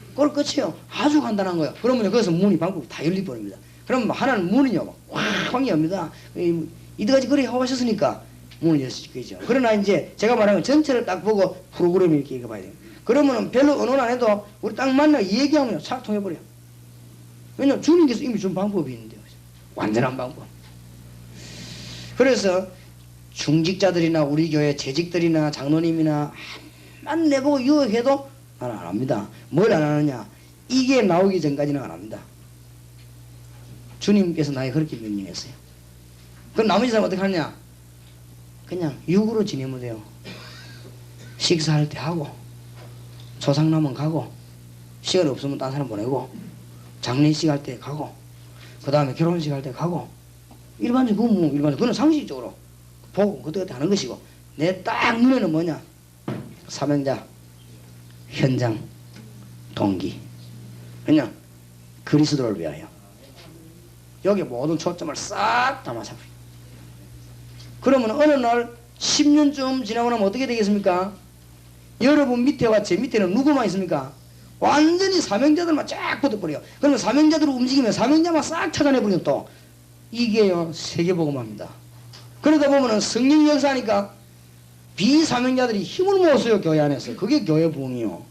A: 그걸 끝이에요. 아주 간단한 거예요. 그러면 거기서 문이 방법이 다 열리버립니다. 그럼 하나는 문이요, 확 엽니다. 이때까지 그래 하셨으니까 문을 여시죠. 그러나 이제 제가 말하는 전체를 딱 보고 프로그램 이렇게 읽어봐야 돼요. 그러면은 별로 언어는 안 해도 우리 딱 만나 얘기하면 싹 통해버려요. 왜냐면 주님께서 이미 준 방법이 있는데요. 완전한 방법. 그래서 중직자들이나 우리 교회 재직들이나 장로님이나 만 내보고 유혹해도 나는 안 합니다. 뭘 안 하느냐? 이게 나오기 전까지는 안 합니다. 주님께서 나에게 그렇게 명령했어요. 그럼 나머지 사람 어떻게 하느냐? 그냥 육으로 지내면 돼요. 식사할 때 하고, 초상남은 가고, 시간 없으면 딴 사람 보내고, 장례식 할 때 가고, 그 다음에 결혼식 할 때 가고, 일반적으로 그건 상식적으로 보고 그때 하는 것이고, 내 딱 눈에는 뭐냐? 사명자, 현장, 동기. 그냥 그리스도를 위하여. 여기 모든 초점을 싹 담아잡아요. 그러면 어느 날 10년쯤 지나고 나면 어떻게 되겠습니까? 여러분 밑에와 제 밑에는 누구만 있습니까? 완전히 사명자들만 쫙 붙어버려요. 그러면 사명자들을 움직이면 사명자만 싹 찾아내버리면 또 이게요 세계복음화입니다. 그러다 보면은 성령 역사니까 비사명자들이 힘을 못 써요. 교회 안에서. 그게 교회 부흥이요.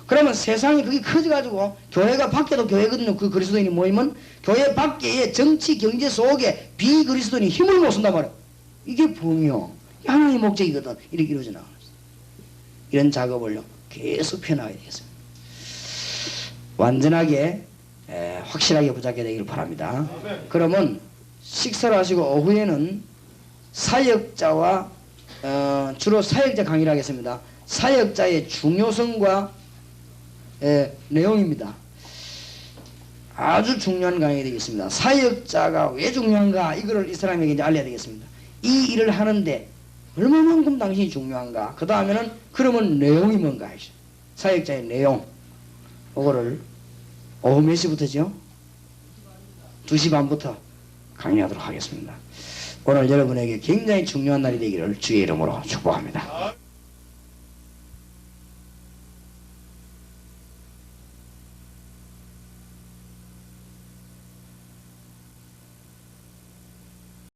A: 그러면 세상이 그게 커져가지고 교회가 밖에도 교회거든요. 그 그리스도인이 모이면 교회 밖의 정치 경제 속에 비그리스도인이 힘을 못 쓴단 말이에요. 이게 부흥이요. 하나님의 목적이거든. 이렇게 이루어져 나가는 거예요. 이런 작업을요 계속 펴나가야 되겠습니다. 완전하게 확실하게 붙잡게 되기를 바랍니다. 그러면 식사를 하시고 오후에는 사역자와 주로 사역자 강의를 하겠습니다. 사역자의 중요성과 내용입니다. 아주 중요한 강의가 되겠습니다. 사역자가 왜 중요한가 이거를 이 사람에게 이제 알려야 되겠습니다. 이 일을 하는데 얼마만큼 당신이 중요한가. 그 다음에는 그러면 내용이 뭔가. 사역자의 내용. 그거를 오후 몇 시부터죠? 2시 반부터 강의하도록 하겠습니다. 오늘 여러분에게 굉장히 중요한 날이 되기를 주의 이름으로 축복합니다.